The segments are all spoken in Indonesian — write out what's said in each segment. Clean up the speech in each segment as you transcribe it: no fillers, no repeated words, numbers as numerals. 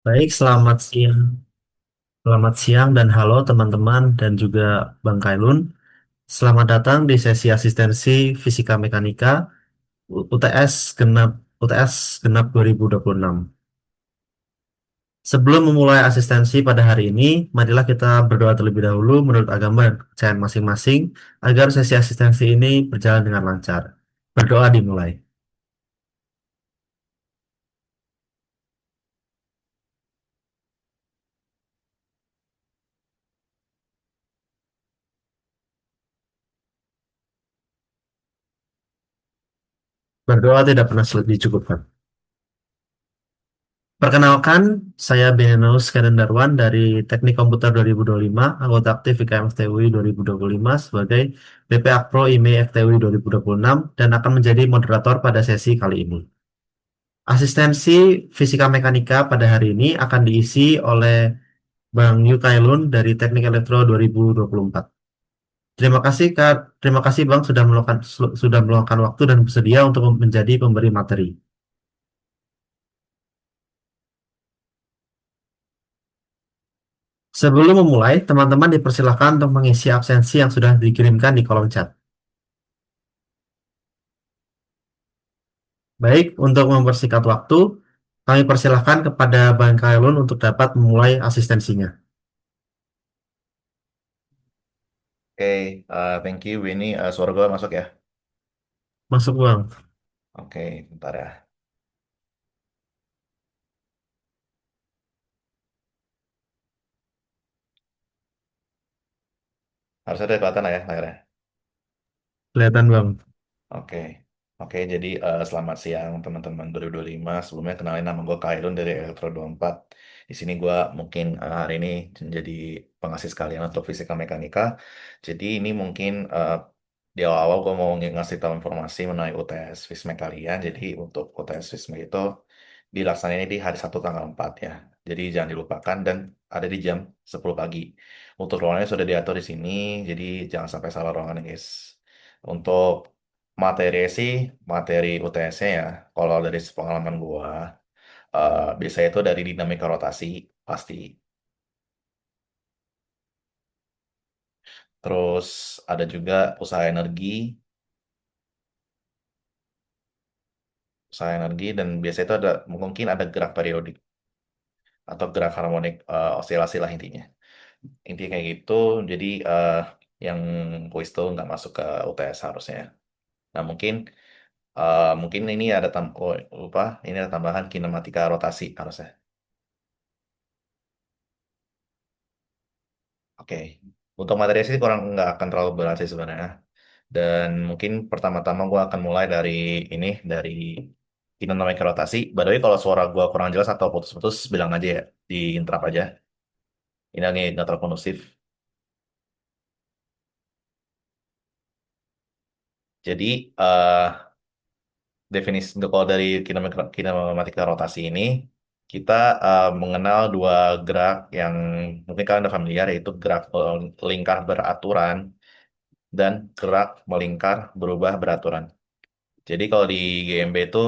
Baik, selamat siang. Selamat siang dan halo teman-teman dan juga Bang Kailun. Selamat datang di sesi asistensi Fisika Mekanika UTS Genap 2026. Sebelum memulai asistensi pada hari ini, marilah kita berdoa terlebih dahulu menurut agama dan kepercayaan masing-masing agar sesi asistensi ini berjalan dengan lancar. Berdoa dimulai. Berdoa tidak pernah dicukupkan. Perkenalkan, saya Benus Darwan dari Teknik Komputer 2025, anggota aktif IKM FTUI 2025 sebagai BP Akpro IME FTUI 2026 dan akan menjadi moderator pada sesi kali ini. Asistensi Fisika Mekanika pada hari ini akan diisi oleh Bang Yukailun dari Teknik Elektro 2024. Terima kasih Kak, terima kasih Bang sudah meluangkan waktu dan bersedia untuk menjadi pemberi materi. Sebelum memulai, teman-teman dipersilakan untuk mengisi absensi yang sudah dikirimkan di kolom chat. Baik, untuk mempersingkat waktu, kami persilahkan kepada Bang Kailun untuk dapat memulai asistensinya. Oke, thank you. Ini suara gue masuk ya. Masuk, Bang. Oke, bentar ya. Harusnya udah kelihatan lah ya layarnya. Kelihatan, Bang. Oke, oke. Jadi selamat siang teman-teman 2025. Sebelumnya kenalin nama gue Kairun dari Elektro 24. Di sini gue mungkin hari ini menjadi pengasih sekalian untuk fisika mekanika. Jadi ini mungkin di awal-awal gue mau ngasih tahu informasi mengenai UTS Fismek kalian. Jadi untuk UTS Fismek itu dilaksanain di hari Sabtu tanggal 4 ya. Jadi jangan dilupakan dan ada di jam 10 pagi. Untuk ruangannya sudah diatur di sini, jadi jangan sampai salah ruangan ya guys. Untuk materi sih, materi UTS-nya ya, kalau dari pengalaman gua, biasanya itu dari dinamika rotasi, pasti. Terus ada juga usaha energi, dan biasanya itu ada mungkin ada gerak periodik atau gerak harmonik osilasi lah intinya. Intinya kayak gitu, jadi yang kuis itu nggak masuk ke UTS harusnya. Nah mungkin ini ada oh, lupa, ini ada tambahan kinematika rotasi harusnya. Oke, untuk materi sih kurang nggak akan terlalu berat sih sebenarnya. Dan mungkin pertama-tama gue akan mulai dari ini, dari dinamika rotasi. By the way, kalau suara gue kurang jelas atau putus-putus, bilang aja ya, di interrupt aja. Ini lagi nggak terlalu kondusif. Jadi, definisi kalau dari kinematika rotasi ini, kita mengenal dua gerak yang mungkin kalian udah familiar, yaitu gerak lingkar beraturan dan gerak melingkar berubah beraturan. Jadi kalau di GMB itu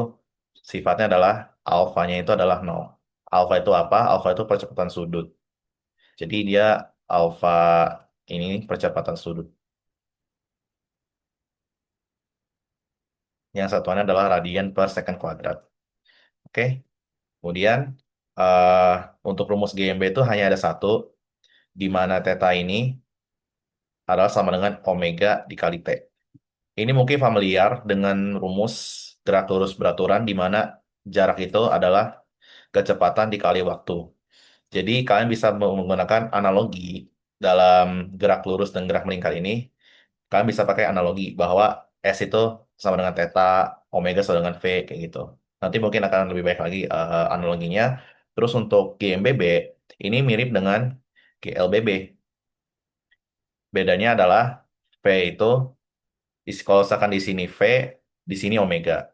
sifatnya adalah alfanya itu adalah nol. Alfa itu apa? Alfa itu percepatan sudut. Jadi dia alfa ini percepatan sudut. Yang satuannya adalah radian per second kuadrat. Oke. Kemudian eh untuk rumus GMB itu hanya ada satu, di mana theta ini adalah sama dengan omega dikali T. Ini mungkin familiar dengan rumus gerak lurus beraturan di mana jarak itu adalah kecepatan dikali waktu. Jadi kalian bisa menggunakan analogi dalam gerak lurus dan gerak melingkar ini. Kalian bisa pakai analogi bahwa S itu sama dengan theta, omega sama dengan V, kayak gitu. Nanti mungkin akan lebih baik lagi analoginya. Terus untuk GMBB, ini mirip dengan GLBB. Bedanya adalah V itu, kalau misalkan di sini V, di sini omega.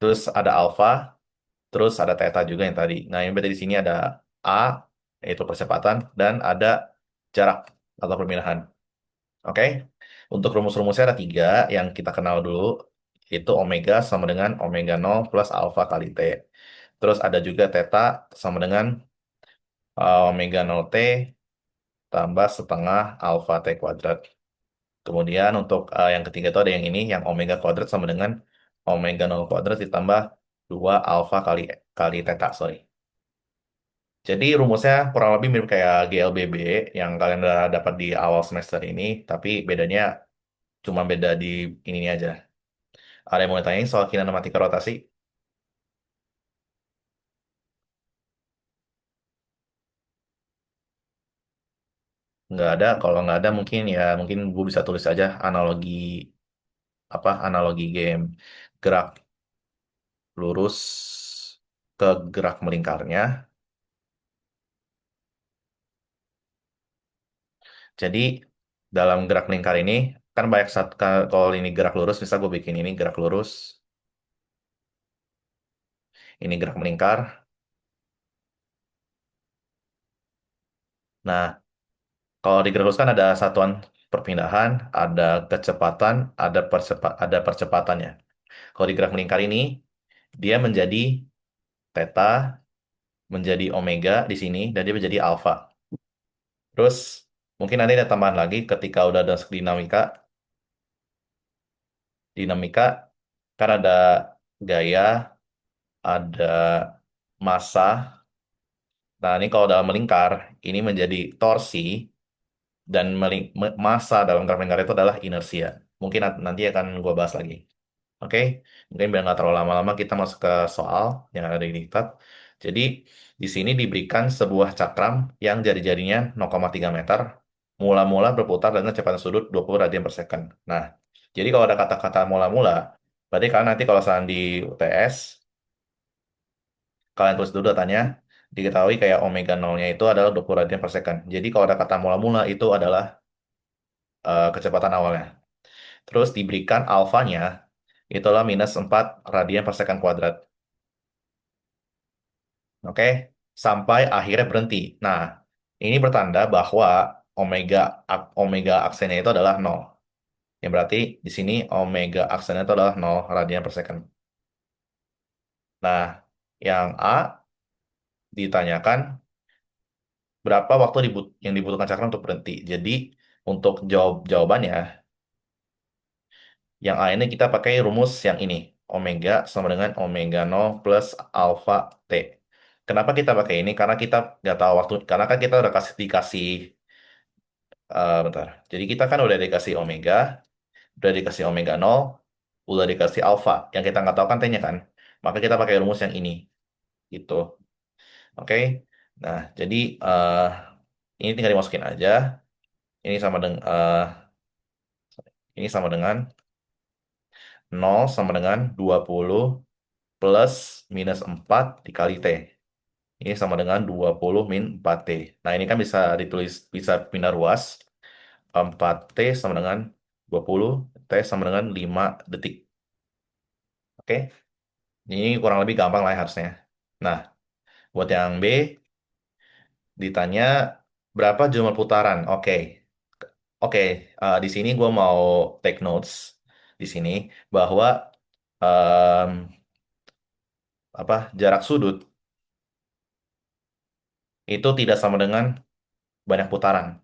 Terus ada alfa, terus ada theta juga yang tadi. Nah, yang beda di sini ada A, yaitu percepatan, dan ada jarak atau perpindahan. Oke? Untuk rumus-rumusnya ada tiga yang kita kenal dulu, itu omega sama dengan omega nol plus alfa kali T. Terus ada juga theta sama dengan omega 0 T tambah setengah alfa T kuadrat. Kemudian untuk yang ketiga itu ada yang ini, yang omega kuadrat sama dengan omega 0 kuadrat ditambah 2 alfa kali kali theta, sorry. Jadi rumusnya kurang lebih mirip kayak GLBB yang kalian udah dapat di awal semester ini, tapi bedanya cuma beda di ini aja. Ada yang mau ditanyain soal kinematika rotasi? Nggak ada. Kalau nggak ada mungkin ya mungkin gue bisa tulis aja analogi analogi game gerak lurus ke gerak melingkarnya. Jadi dalam gerak melingkar ini kan banyak saat kalau ini gerak lurus, misal gue bikin ini gerak lurus, ini gerak melingkar. Nah, kalau di gerak lurus kan ada satuan perpindahan, ada kecepatan, ada percepatannya. Kalau di gerak melingkar ini dia menjadi theta, menjadi omega di sini, dan dia menjadi alfa. Terus mungkin nanti ada tambahan lagi ketika udah ada dinamika. Dinamika kan ada gaya, ada massa. Nah, ini kalau dalam melingkar, ini menjadi torsi dan massa dalam graf lingkar itu adalah inersia. Mungkin nanti akan gue bahas lagi. Oke, mungkin biar nggak terlalu lama-lama kita masuk ke soal yang ada di diktat. Jadi di sini diberikan sebuah cakram yang jari-jarinya 0,3 meter, mula-mula berputar dengan kecepatan sudut 20 radian per second. Nah, jadi kalau ada kata-kata mula-mula, berarti kalian nanti kalau misalnya di UTS, kalian tulis dulu datanya, diketahui kayak omega nolnya itu adalah 20 radian per second. Jadi kalau ada kata mula-mula itu adalah kecepatan awalnya. Terus diberikan alfanya, itulah minus 4 radian per second kuadrat. Oke, sampai akhirnya berhenti. Nah, ini bertanda bahwa omega omega aksennya itu adalah nol. Yang berarti di sini omega aksennya itu adalah nol radian per second. Nah, yang A ditanyakan berapa waktu yang dibutuhkan cakram untuk berhenti. Jadi, untuk jawabannya, yang A ini kita pakai rumus yang ini. Omega sama dengan omega nol plus alfa T. Kenapa kita pakai ini? Karena kita nggak tahu waktu. Karena kan kita udah dikasih bentar. Jadi kita kan udah dikasih omega, udah dikasih omega nol, udah dikasih alfa. Yang kita nggak tahu kan T-nya kan. Maka kita pakai rumus yang ini. Gitu. Oke. Nah, jadi ini tinggal dimasukin aja. Ini sama dengan ini sama dengan nol sama dengan 20 plus minus 4 dikali T. Ini sama dengan 20 min 4T. Nah, ini kan bisa ditulis, bisa pindah ruas. 4T sama dengan 20, T sama dengan 5 detik. Oke, ini kurang lebih gampang lah ya harusnya. Nah, buat yang B, ditanya berapa jumlah putaran. Oke, oke. Di sini gue mau take notes di sini bahwa em, jarak sudut itu tidak sama dengan banyak putaran.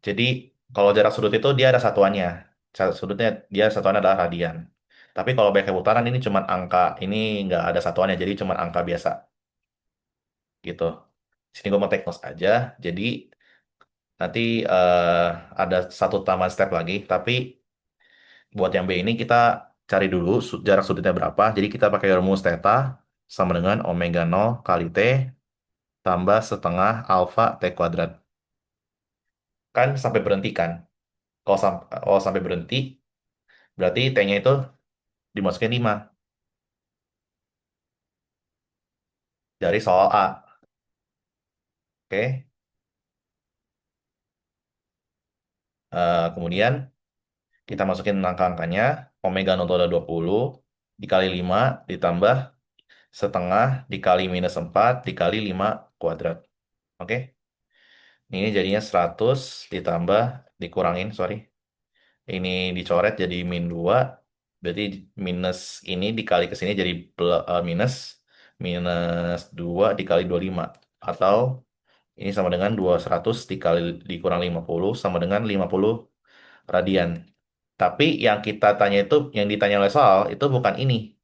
Jadi kalau jarak sudut itu dia ada satuannya. Jarak sudutnya dia satuannya adalah radian. Tapi kalau banyak putaran ini cuma angka, ini nggak ada satuannya, jadi cuma angka biasa gitu. Sini gue mau take notes aja. Jadi nanti ada satu tambahan step lagi. Tapi buat yang B ini kita cari dulu jarak sudutnya berapa. Jadi kita pakai rumus theta sama dengan omega nol kali T tambah setengah alfa T kuadrat. Kan sampai berhenti kan. Kalau sampai berhenti, berarti T-nya itu dimasukin 5 dari soal A. Oke. Kemudian kita masukin angka-angkanya. Omega 0 itu ada 20 dikali 5 ditambah setengah dikali minus 4 dikali 5 kuadrat. Oke. Ini jadinya 100 ditambah dikurangin, sorry. Ini dicoret jadi min 2 Berarti minus ini dikali ke sini jadi minus minus 2 dikali 25. Atau ini sama dengan 200 dikali dikurang 50 sama dengan 50 radian. Tapi yang kita tanya itu, yang ditanya oleh soal itu bukan ini.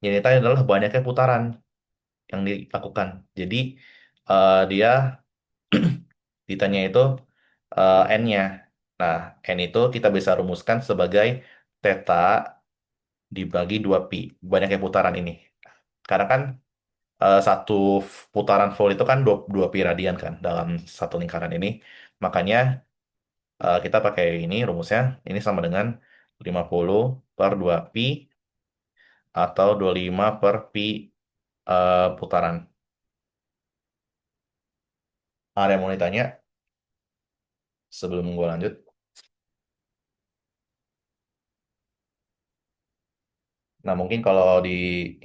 Yang ditanya adalah banyaknya putaran yang dilakukan. Jadi dia ditanya itu N-nya. Nah, N itu kita bisa rumuskan sebagai theta dibagi 2 pi. Banyaknya putaran ini. Karena kan satu putaran volt itu kan 2 pi radian kan dalam satu lingkaran ini. Makanya kita pakai ini rumusnya. Ini sama dengan 50 per 2 pi atau 25 per pi putaran. Ada yang mau ditanya sebelum gue lanjut? Nah, mungkin kalau di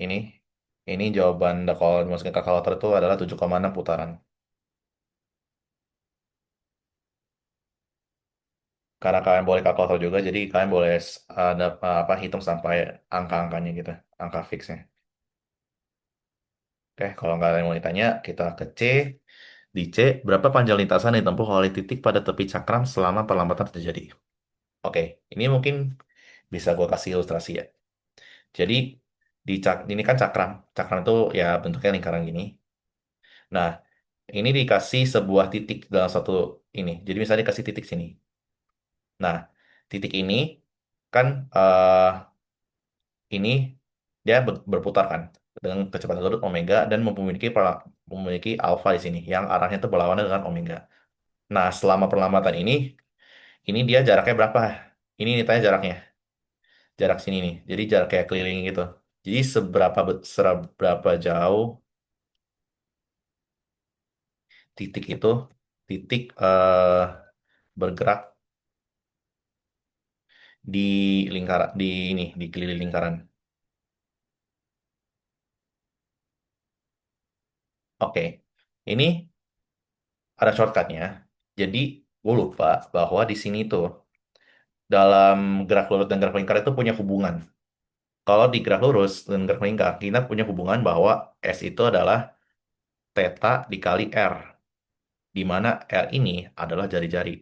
ini ini jawaban kalau dimasukin ke kalkulator itu adalah 7,6 putaran. Karena kalian boleh kalkulator juga, jadi kalian boleh ada apa hitung sampai angka-angkanya gitu, angka fixnya. Oke, kalau nggak ada yang mau ditanya, kita ke C. Di C, berapa panjang lintasan yang ditempuh oleh titik pada tepi cakram selama perlambatan terjadi? Oke, ini mungkin bisa gue kasih ilustrasi ya. Jadi ini kan cakram. Cakram itu ya bentuknya lingkaran gini. Nah, ini dikasih sebuah titik dalam satu ini. Jadi misalnya dikasih titik sini. Nah, titik ini kan ini dia berputar kan dengan kecepatan lurus omega dan memiliki alfa di sini yang arahnya itu berlawanan dengan omega. Nah, selama perlambatan ini dia jaraknya berapa? Ini ditanya jaraknya, jarak sini nih. Jadi jarak kayak keliling gitu. Jadi seberapa jauh titik itu titik bergerak di lingkaran di ini di keliling lingkaran. Oke, ini ada shortcutnya. Jadi gue lupa bahwa di sini tuh dalam gerak lurus dan gerak lingkar itu punya hubungan. Kalau di gerak lurus dan gerak lingkar kita punya hubungan bahwa S itu adalah theta dikali R, di mana R ini adalah jari-jari.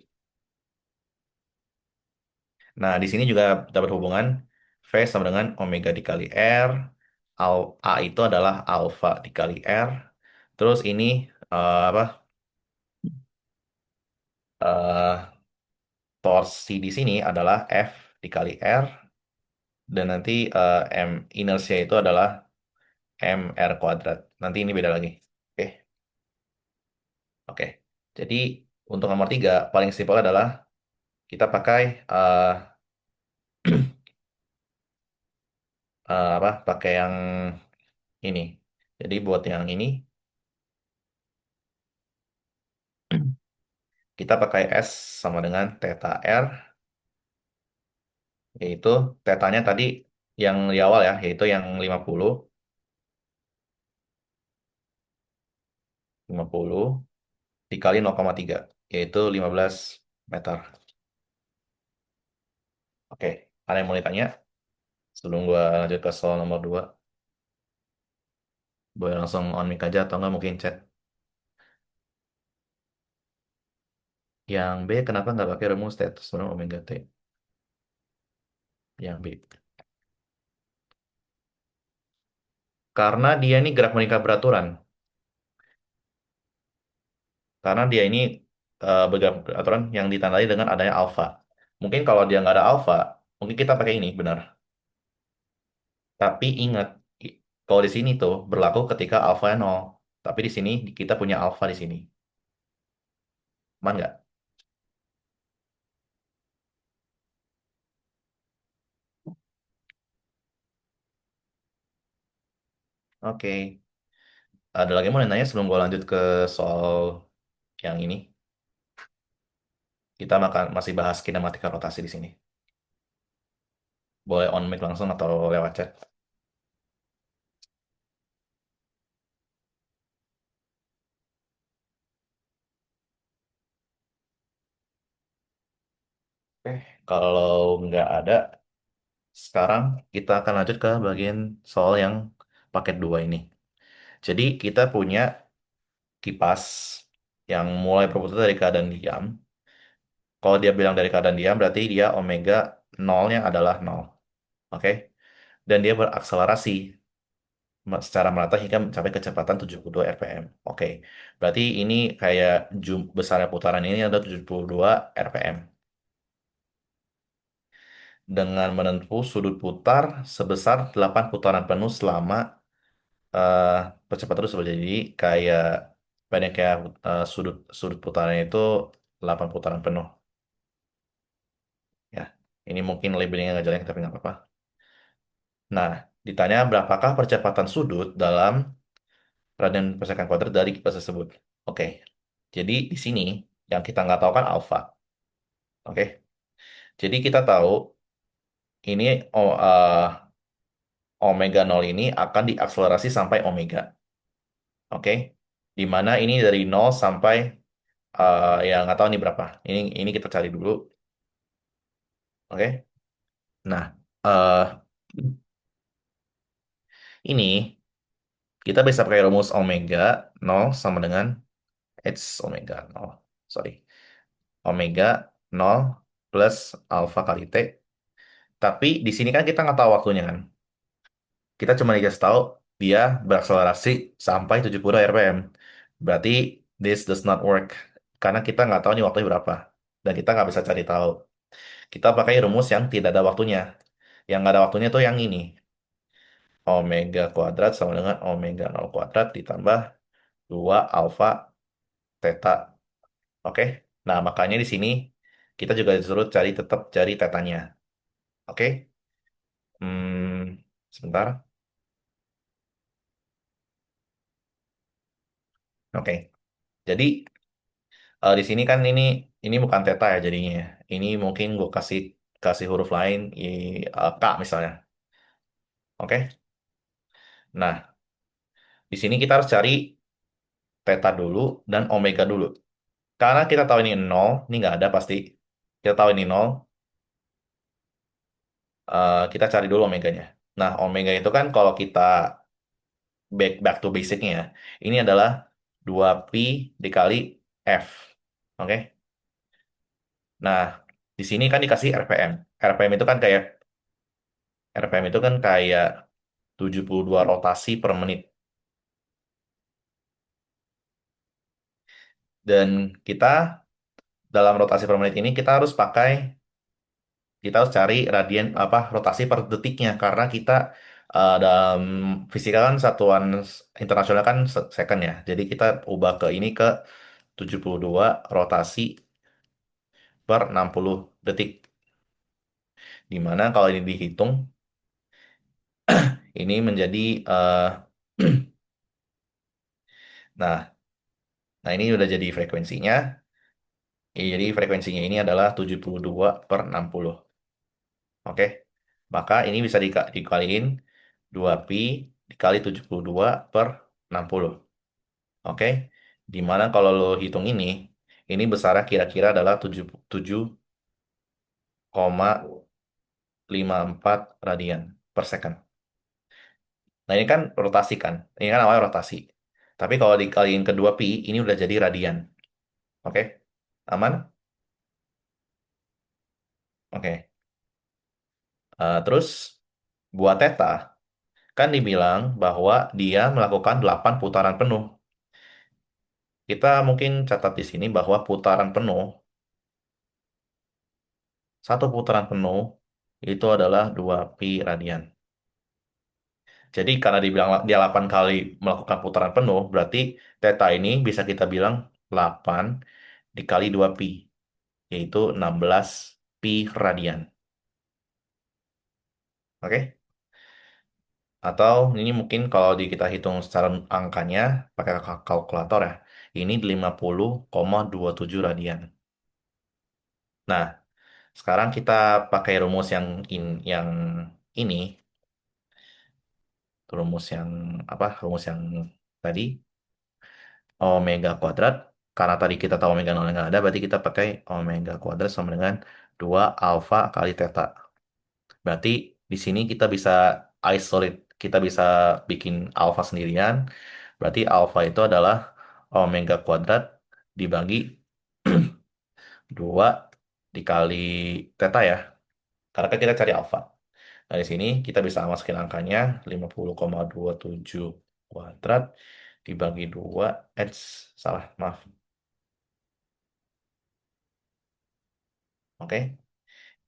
Nah, di sini juga dapat hubungan V sama dengan omega dikali R, A itu adalah alfa dikali R. Terus ini apa? eh, Torsi di sini adalah F dikali R dan nanti inersia itu adalah mr kuadrat. Nanti ini beda lagi. Oke, oke. Jadi untuk nomor 3 paling simpel adalah kita pakai apa? Pakai yang ini. Jadi buat yang ini kita pakai S sama dengan theta R, yaitu tetanya tadi yang di awal ya, yaitu yang 50 dikali 0,3 yaitu 15 meter. Oke, ada yang mau ditanya? Sebelum gua lanjut ke soal nomor 2, boleh langsung on mic aja atau nggak mungkin chat. Yang B, kenapa nggak pakai rumus status sebelum omega T? Yang B. Karena dia ini gerak meningkat beraturan. Karena dia ini bergerak beraturan yang ditandai dengan adanya alfa. Mungkin kalau dia nggak ada alfa, mungkin kita pakai ini, benar. Tapi ingat, kalau di sini tuh berlaku ketika alfa 0. Tapi di sini kita punya alfa di sini. Aman nggak? Oke. Ada lagi yang mau nanya sebelum gue lanjut ke soal yang ini? Kita masih bahas kinematika rotasi di sini. Boleh on mic langsung atau lewat chat. Oke, kalau nggak ada, Sekarang kita akan lanjut ke bagian soal yang paket 2 ini. Jadi kita punya kipas yang mulai berputar dari keadaan diam. Kalau dia bilang dari keadaan diam, berarti dia omega nolnya adalah nol. Oke? Dan dia berakselerasi secara merata hingga mencapai kecepatan 72 rpm. Oke. Berarti ini kayak besarnya putaran ini adalah 72 rpm. Dengan menempuh sudut putar sebesar 8 putaran penuh selama eh percepatan tersebut. Jadi kayak banyak kayak sudut sudut putarannya itu 8 putaran penuh. Ya, ini mungkin labelingnya nggak jelek tapi nggak apa-apa. Nah, ditanya berapakah percepatan sudut dalam radian per second kuadrat dari kipas tersebut. Oke, jadi di sini yang kita nggak tahu kan alfa. Oke, jadi kita tahu ini omega nol ini akan diakselerasi sampai omega. Oke, di mana ini dari nol sampai ya nggak tahu nih berapa. Ini kita cari dulu. Oke, nah ini kita bisa pakai rumus omega nol sama dengan omega nol. Sorry. Omega nol plus alfa kali T. Tapi di sini kan kita nggak tahu waktunya kan. Kita cuma dikasih tahu dia berakselerasi sampai 70 rpm. Berarti this does not work. Karena kita nggak tahu nih waktunya berapa. Dan kita nggak bisa cari tahu. Kita pakai rumus yang tidak ada waktunya. Yang nggak ada waktunya tuh yang ini. Omega kuadrat sama dengan omega nol kuadrat ditambah 2 alfa theta. Oke? Nah, makanya di sini kita juga disuruh tetap cari tetanya. Oke? Sebentar. Oke. Jadi di sini kan ini bukan theta ya jadinya. Ini mungkin gue kasih kasih huruf lain K misalnya. Oke. Nah, di sini kita harus cari theta dulu dan omega dulu. Karena kita tahu ini nol, ini nggak ada pasti. Kita tahu ini nol, kita cari dulu omeganya. Nah, omega itu kan kalau kita back to basicnya ya, ini adalah 2pi dikali F. Oke. Nah, di sini kan dikasih RPM. RPM itu kan kayak RPM itu kan kayak 72 rotasi per menit. Dan kita dalam rotasi per menit ini kita harus cari radian apa rotasi per detiknya karena kita dalam fisika kan satuan internasional kan second ya. Jadi kita ubah ke ini ke 72 rotasi per 60 detik. Dimana kalau ini dihitung ini menjadi nah, nah ini udah jadi frekuensinya. Jadi frekuensinya ini adalah 72 per 60. Oke. Maka ini bisa dikaliin 2pi dikali 72 per 60. Oke. Dimana kalau lo hitung ini besarnya kira-kira adalah 77,54 radian per second. Nah ini kan rotasi kan. Ini kan awalnya rotasi. Tapi kalau dikaliin kedua pi, ini udah jadi radian. Oke. Aman? Oke. Terus buat theta, kan dibilang bahwa dia melakukan 8 putaran penuh. Kita mungkin catat di sini bahwa satu putaran penuh itu adalah 2pi radian. Jadi karena dibilang dia 8 kali melakukan putaran penuh, berarti theta ini bisa kita bilang 8 dikali 2pi, yaitu 16 pi radian. Oke? Atau ini mungkin kalau kita hitung secara angkanya pakai kalkulator ya, ini 50,27 radian. Nah, sekarang kita pakai rumus yang ini, rumus yang apa? Rumus yang tadi omega kuadrat. Karena tadi kita tahu omega nol nggak ada, berarti kita pakai omega kuadrat sama dengan 2 alfa kali theta. Berarti Di sini kita bisa isolate, kita bisa bikin alfa sendirian. Berarti alfa itu adalah omega kuadrat dibagi 2 dikali theta ya. Karena kan kita cari alfa. Nah, di sini kita bisa masukin angkanya 50,27 kuadrat dibagi 2 salah, maaf. Oke,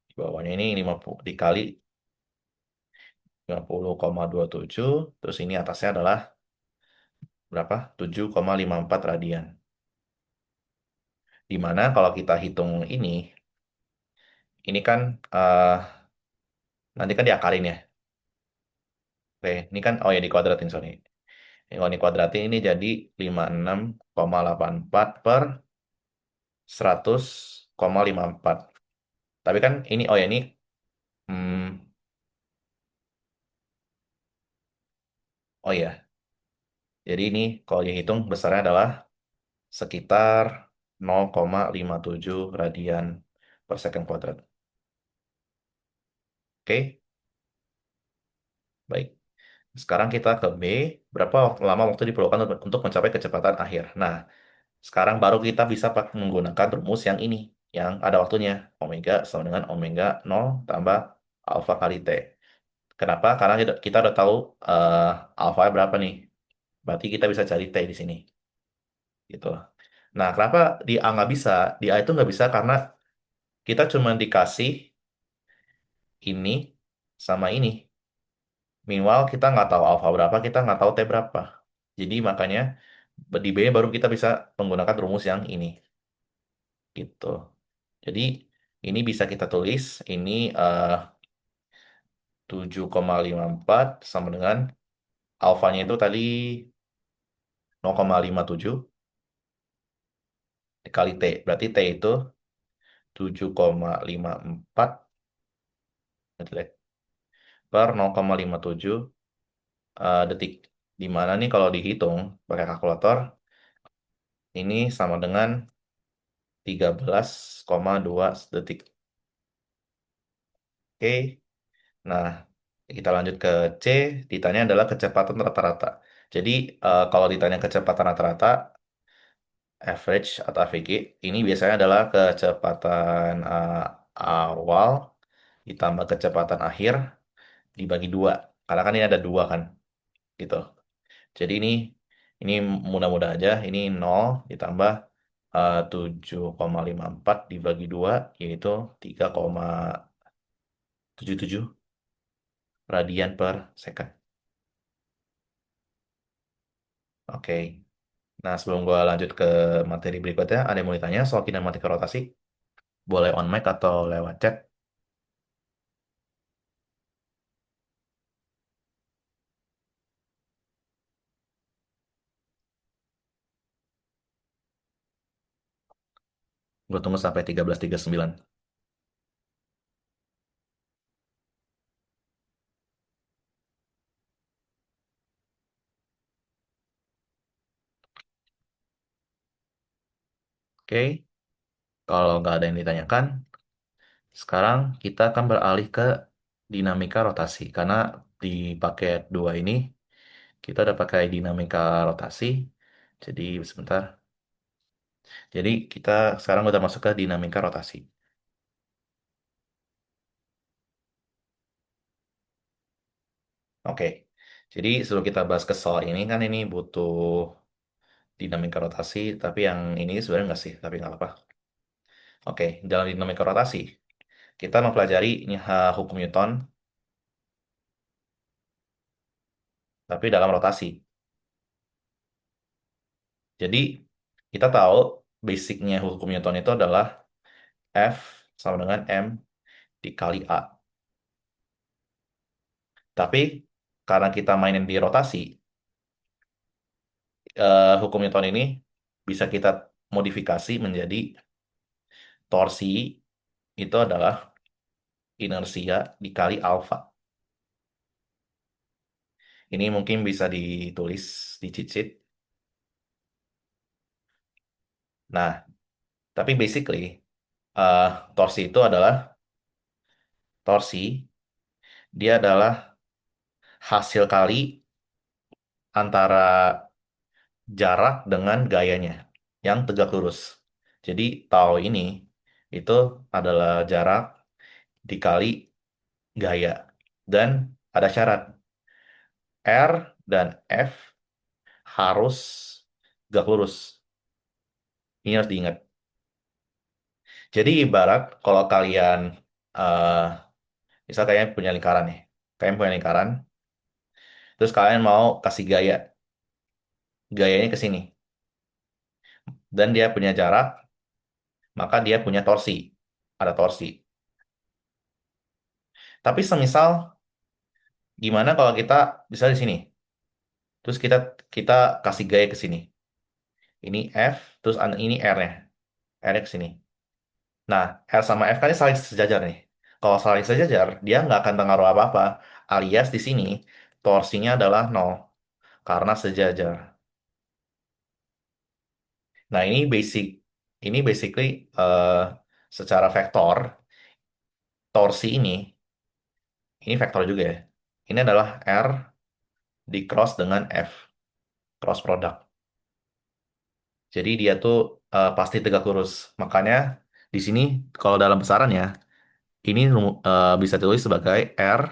di bawahnya ini 50 dikali 50,27, terus ini atasnya adalah berapa? 7,54 radian. Dimana kalau kita hitung ini kan eh, nanti kan diakalin ya. Oke, ini kan, oh ya dikuadratin, sorry. Kalau dikuadratin ini jadi 56,84 per 100,54. Tapi kan ini, oh ya ini, hmm, oh ya. Jadi ini kalau dihitung besarnya adalah sekitar 0,57 radian per second kuadrat. Oke, baik. Sekarang kita ke B. Berapa lama waktu diperlukan untuk mencapai kecepatan akhir? Nah, sekarang baru kita bisa menggunakan rumus yang ini, yang ada waktunya. Omega sama dengan omega 0 tambah alfa kali T. Kenapa? Karena kita udah tahu eh, alfa berapa nih. Berarti kita bisa cari T di sini. Gitu. Nah, kenapa di A nggak bisa? Di A itu nggak bisa karena kita cuma dikasih ini sama ini. Minimal kita nggak tahu alfa berapa, kita nggak tahu T berapa. Jadi makanya di B baru kita bisa menggunakan rumus yang ini. Gitu. Jadi ini bisa kita tulis, ini 7,54 sama dengan alfanya itu tadi 0,57 dikali T. Berarti T itu 7,54 gitu deh, per 0,57 detik. Di mana nih kalau dihitung pakai kalkulator, ini sama dengan 13,2 detik. Oke, nah kita lanjut ke C, ditanya adalah kecepatan rata-rata. Jadi kalau ditanya kecepatan rata-rata, average atau AVG, ini biasanya adalah kecepatan awal ditambah kecepatan akhir dibagi 2. Karena kan ini ada 2 kan, gitu. Jadi ini mudah-mudah aja, ini 0 ditambah 7,54 dibagi 2, yaitu 3,77 radian per second. Oke. Nah, sebelum gua lanjut ke materi berikutnya, ada yang mau ditanya soal kinematika rotasi? Boleh on mic atau lewat chat. Gue tunggu sampai 13.39. Oke, kalau nggak ada yang ditanyakan, sekarang kita akan beralih ke dinamika rotasi. Karena di paket 2 ini, kita udah pakai dinamika rotasi. Jadi, sebentar. Jadi, kita sekarang udah masuk ke dinamika rotasi. Oke, jadi sebelum kita bahas ke soal ini, kan ini butuh dinamika rotasi, tapi yang ini sebenarnya nggak sih, tapi nggak apa-apa. Oke, dalam dinamika rotasi, kita mempelajari ini hukum Newton, tapi dalam rotasi. Jadi, kita tahu basicnya hukum Newton itu adalah F sama dengan M dikali A. Tapi, karena kita mainin di rotasi, hukum Newton ini bisa kita modifikasi menjadi torsi itu adalah inersia dikali alfa. Ini mungkin bisa ditulis di cheat sheet. Nah, tapi basically, eh, torsi itu adalah torsi Dia adalah hasil kali antara jarak dengan gayanya yang tegak lurus. Jadi tau ini itu adalah jarak dikali gaya. Dan ada syarat, R dan F harus tegak lurus. Ini harus diingat. Jadi ibarat kalau kalian, eh misal kalian punya lingkaran nih. Kalian punya lingkaran, terus kalian mau kasih gaya. Gayanya ke sini. Dan dia punya jarak, maka dia punya torsi. Ada torsi. Tapi semisal gimana kalau kita bisa di sini. Terus kita kita kasih gaya ke sini. Ini F, terus ini R-nya. R-nya ke sini. Nah, R sama F kan ini saling sejajar nih. Kalau saling sejajar, dia nggak akan pengaruh apa-apa. Alias di sini, torsinya adalah nol. Karena sejajar. Nah, ini basically eh, secara vektor, torsi ini vektor juga ya. Ini adalah R di cross dengan F, cross product. Jadi dia tuh pasti tegak lurus. Makanya di sini kalau dalam besarannya ini bisa ditulis sebagai R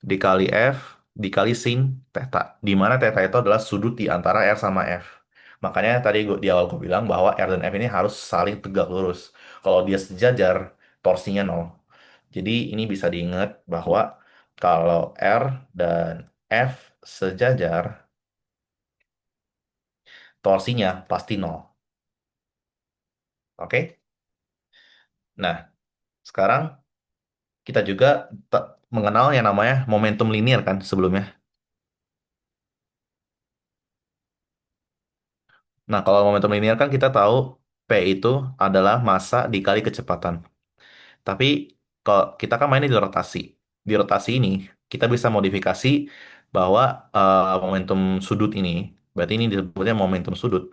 dikali F dikali sin theta. Di mana theta itu adalah sudut di antara R sama F. Makanya tadi di awal gue bilang bahwa R dan F ini harus saling tegak lurus. Kalau dia sejajar, torsinya nol. Jadi ini bisa diingat bahwa kalau R dan F sejajar, torsinya pasti nol. Oke? Nah, sekarang kita juga mengenal yang namanya momentum linear kan sebelumnya. Nah, kalau momentum linear kan kita tahu P itu adalah massa dikali kecepatan. Tapi kalau kita kan mainnya di rotasi. Di rotasi ini kita bisa modifikasi bahwa momentum sudut ini, berarti ini disebutnya momentum sudut.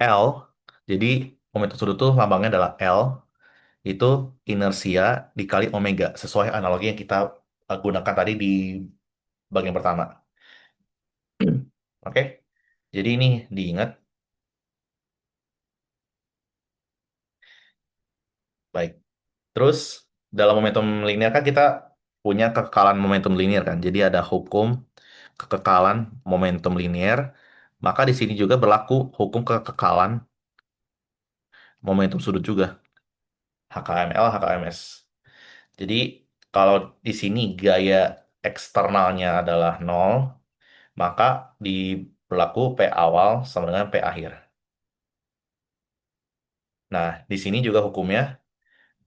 L, jadi momentum sudut itu lambangnya adalah L, itu inersia dikali omega, sesuai analogi yang kita gunakan tadi di bagian pertama. Oke? Jadi ini diingat. Baik. Terus dalam momentum linear kan kita punya kekekalan momentum linear kan. Jadi ada hukum kekekalan momentum linear. Maka di sini juga berlaku hukum kekekalan momentum sudut juga. HKML, HKMS. Jadi kalau di sini gaya eksternalnya adalah nol, maka di berlaku P awal sama dengan P akhir. Nah, di sini juga hukumnya,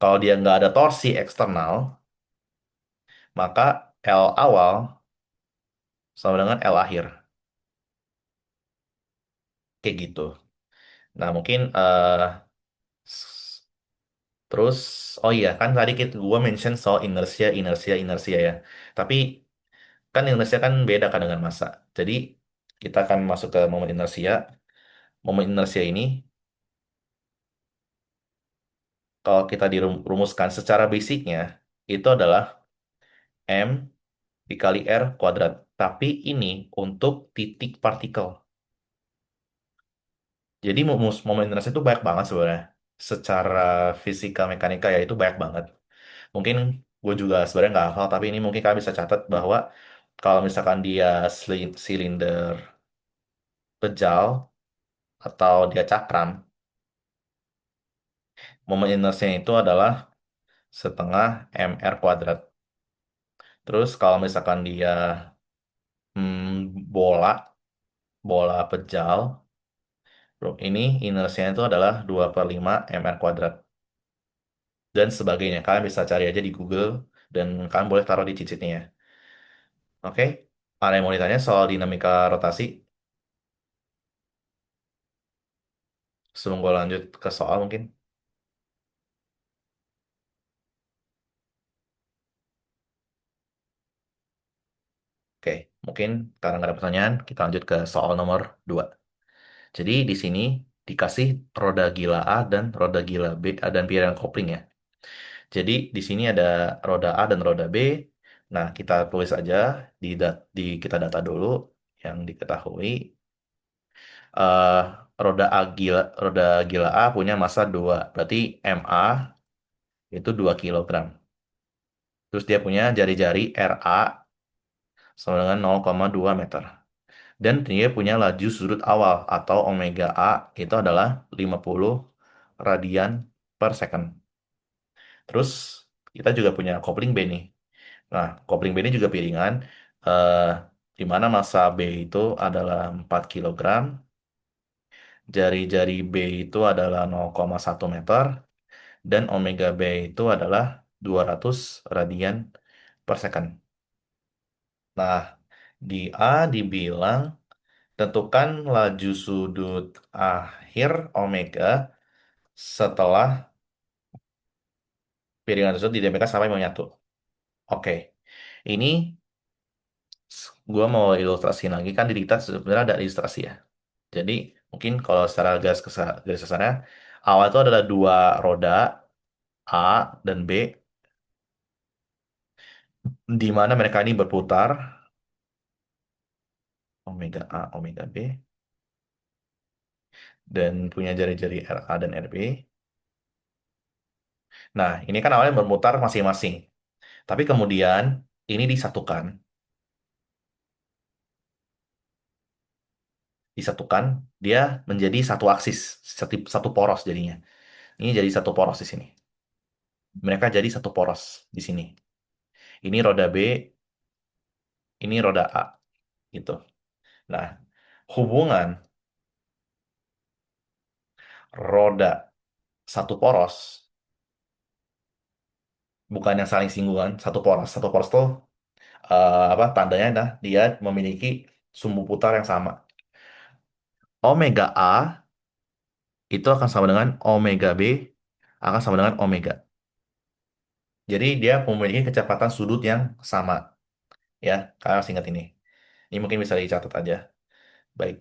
kalau dia nggak ada torsi eksternal, maka L awal sama dengan L akhir. Kayak gitu. Nah, mungkin s- terus, oh iya, kan tadi gue mention soal inersia, inersia, inersia ya. Tapi kan inersia kan beda kan dengan massa. Jadi kita akan masuk ke momen inersia. Momen inersia ini, kalau kita dirumuskan secara basicnya, itu adalah M dikali R kuadrat. Tapi ini untuk titik partikel. Jadi momen inersia itu banyak banget sebenarnya. Secara fisika mekanika ya itu banyak banget. Mungkin gue juga sebenarnya nggak hafal, tapi ini mungkin kalian bisa catat bahwa kalau misalkan dia silinder pejal atau dia cakram, momen inersinya itu adalah setengah mr kuadrat. Terus kalau misalkan dia bola, bola pejal, bro, ini inersinya itu adalah 2 per 5 mr kuadrat. Dan sebagainya. Kalian bisa cari aja di Google dan kalian boleh taruh di cheat sheet-nya ya. Oke? Ada yang mau ditanya soal dinamika rotasi? Sebelum gue lanjut ke soal mungkin. Oke, mungkin karena nggak ada pertanyaan, kita lanjut ke soal nomor 2. Jadi di sini dikasih roda gila A dan roda gila B dan piring kopling ya. Jadi di sini ada roda A dan roda B. Nah, kita tulis aja kita data dulu yang diketahui. eh roda gila A punya massa 2. Berarti MA itu 2 kilogram. Terus dia punya jari-jari RA sama dengan 0,2 meter. Dan dia punya laju sudut awal atau omega A itu adalah 50 radian per second. Terus kita juga punya kopling B nih. Nah, kopling B ini juga piringan, eh, di mana massa B itu adalah 4 kilogram, jari-jari B itu adalah 0,1 meter, dan omega B itu adalah 200 radian per second. Nah, di A dibilang tentukan laju sudut akhir omega setelah piringan tersebut didempelkan sampai menyatu. Oke, ini gua mau ilustrasiin lagi kan di diktat sebenarnya ada ilustrasi ya. Jadi mungkin kalau secara garis besarnya awal itu adalah dua roda A dan B di mana mereka ini berputar omega A omega B dan punya jari-jari RA dan RB. Nah, ini kan awalnya berputar masing-masing. Tapi kemudian ini disatukan dia menjadi satu aksis, satu poros jadinya. Ini jadi satu poros di sini. Mereka jadi satu poros di sini. Ini roda B, ini roda A gitu. Nah, hubungan roda satu poros bukan yang saling singgungan, satu poros. Satu poros tuh apa tandanya nah dia memiliki sumbu putar yang sama. Omega A itu akan sama dengan omega B akan sama dengan omega. Jadi dia memiliki kecepatan sudut yang sama ya. Kalian harus ingat ini. Ini mungkin bisa dicatat aja. Baik.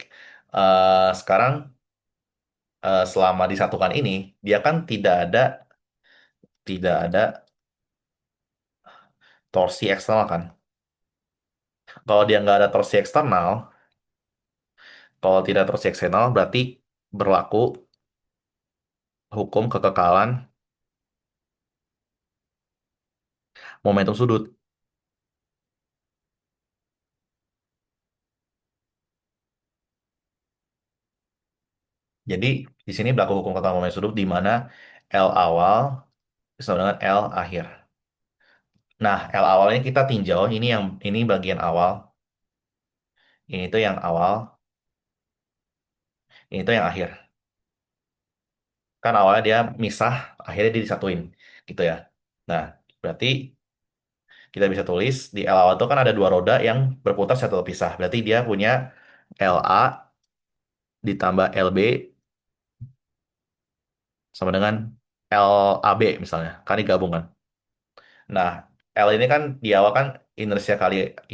Sekarang selama disatukan ini dia kan tidak ada torsi eksternal kan. Kalau dia nggak ada torsi eksternal, kalau tidak torsi eksternal berarti berlaku hukum kekekalan momentum sudut. Jadi di sini berlaku hukum kekekalan momentum sudut di mana L awal sama dengan L akhir. Nah, L awalnya kita tinjau ini bagian awal, ini tuh yang awal, ini tuh yang akhir. Kan awalnya dia misah, akhirnya dia disatuin gitu ya. Nah, berarti kita bisa tulis di L awal itu kan ada dua roda yang berputar satu terpisah. Berarti dia punya LA ditambah LB sama dengan LAB misalnya. Kan digabung kan. Nah, L ini kan di awal kan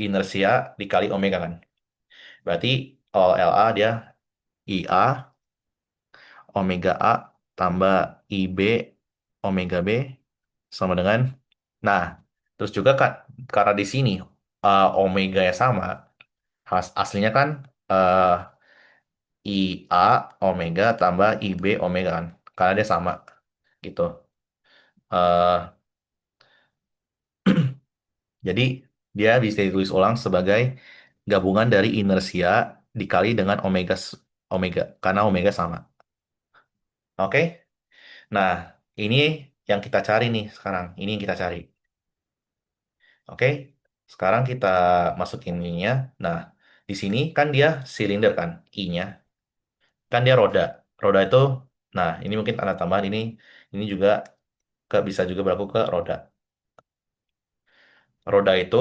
inersia dikali omega kan. Berarti kalau LA dia IA omega A tambah IB omega B sama dengan nah, terus juga kan karena di sini omega ya sama, aslinya kan eh, IA omega tambah IB omega kan. Karena dia sama gitu. Eh, jadi dia bisa ditulis ulang sebagai gabungan dari inersia dikali dengan omega karena omega sama. Oke? Nah, ini yang kita cari nih sekarang. Ini yang kita cari. Oke? Sekarang kita masukin ininya. Nah, di sini kan dia silinder kan, I-nya. Kan dia roda. Roda itu, nah ini mungkin tanda tambahan ini juga bisa juga berlaku ke roda. Roda itu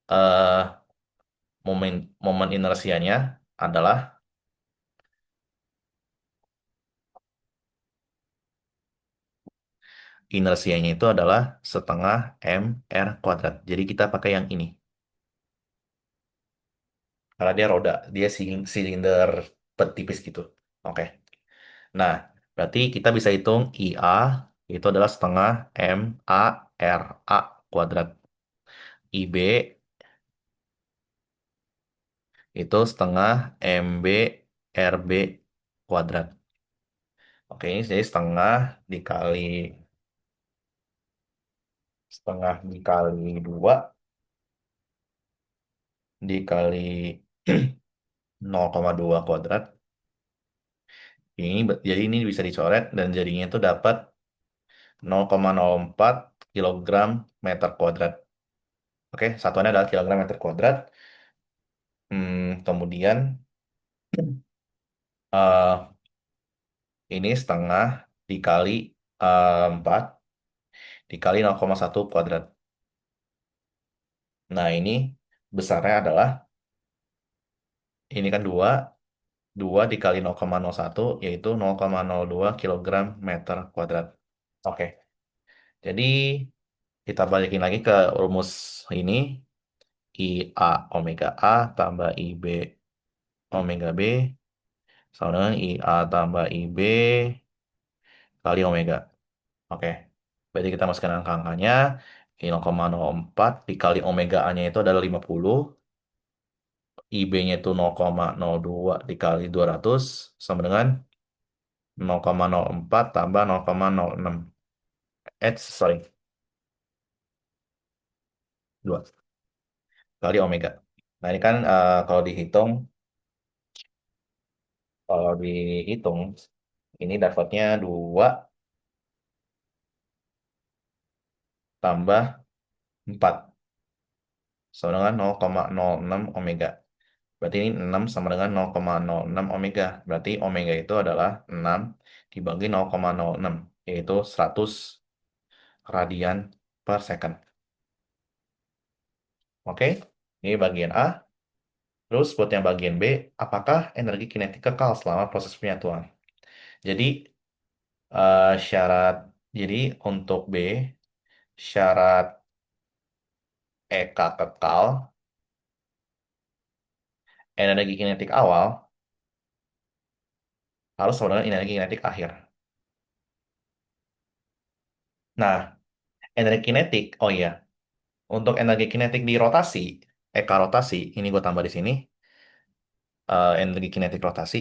eh, momen momen inersianya adalah inersianya itu adalah setengah mr kuadrat. Jadi kita pakai yang ini karena dia roda, dia silinder tipis gitu. Oke. Nah, berarti kita bisa hitung IA itu adalah setengah M A R A kuadrat. IB itu setengah MB RB kuadrat. Oke, ini jadi setengah dikali 2 dikali 0,2 kuadrat. Jadi ini bisa dicoret dan jadinya itu dapat 0,04 kilogram meter kuadrat. Oke, satuannya adalah kilogram meter kuadrat. Kemudian eh, ini setengah dikali 4 dikali 0,1 kuadrat. Nah, ini besarnya adalah, ini kan 2 dikali 0,01 yaitu 0,02 kilogram meter kuadrat. Oke, jadi kita balikin lagi ke rumus ini. IA omega A tambah IB omega B sama dengan IA tambah IB kali omega. Oke, berarti kita masukkan angka-angkanya. Ini 0,04 dikali omega A-nya itu adalah 50. IB-nya itu 0,02 dikali 200 sama dengan 0,04 tambah 0,06. Sorry, 2 kali omega. Nah, ini kan kalau dihitung, ini dapatnya 2 tambah 4 sama dengan 0,06 omega. Berarti ini 6 sama dengan 0,06 omega. Berarti omega itu adalah 6 dibagi 0,06, yaitu 100 radian per second. Oke, ini bagian A. Terus buat yang bagian B, apakah energi kinetik kekal selama proses penyatuan? Jadi syarat, jadi untuk B, syarat EK kekal, energi kinetik awal harus sama dengan energi kinetik akhir. Nah, energi kinetik, oh iya, untuk energi kinetik di rotasi, EK rotasi, ini gue tambah di sini, energi kinetik rotasi.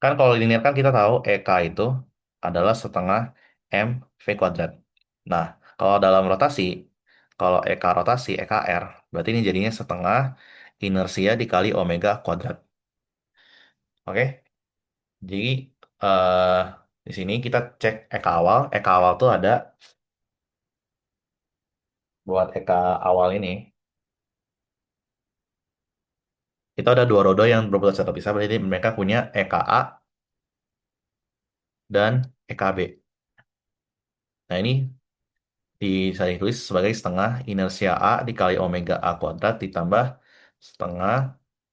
Kan kalau linear kan kita tahu EK itu adalah setengah M V kuadrat. Nah, kalau dalam rotasi, kalau EK rotasi, EKR, berarti ini jadinya setengah inersia dikali omega kuadrat. Oke? Jadi, eh di sini kita cek EK awal. EK awal tuh ada, buat EK awal ini, itu ada dua roda yang berputar secara terpisah, berarti mereka punya EKA dan EKB. Nah, ini bisa ditulis sebagai setengah inersia A dikali omega A kuadrat ditambah setengah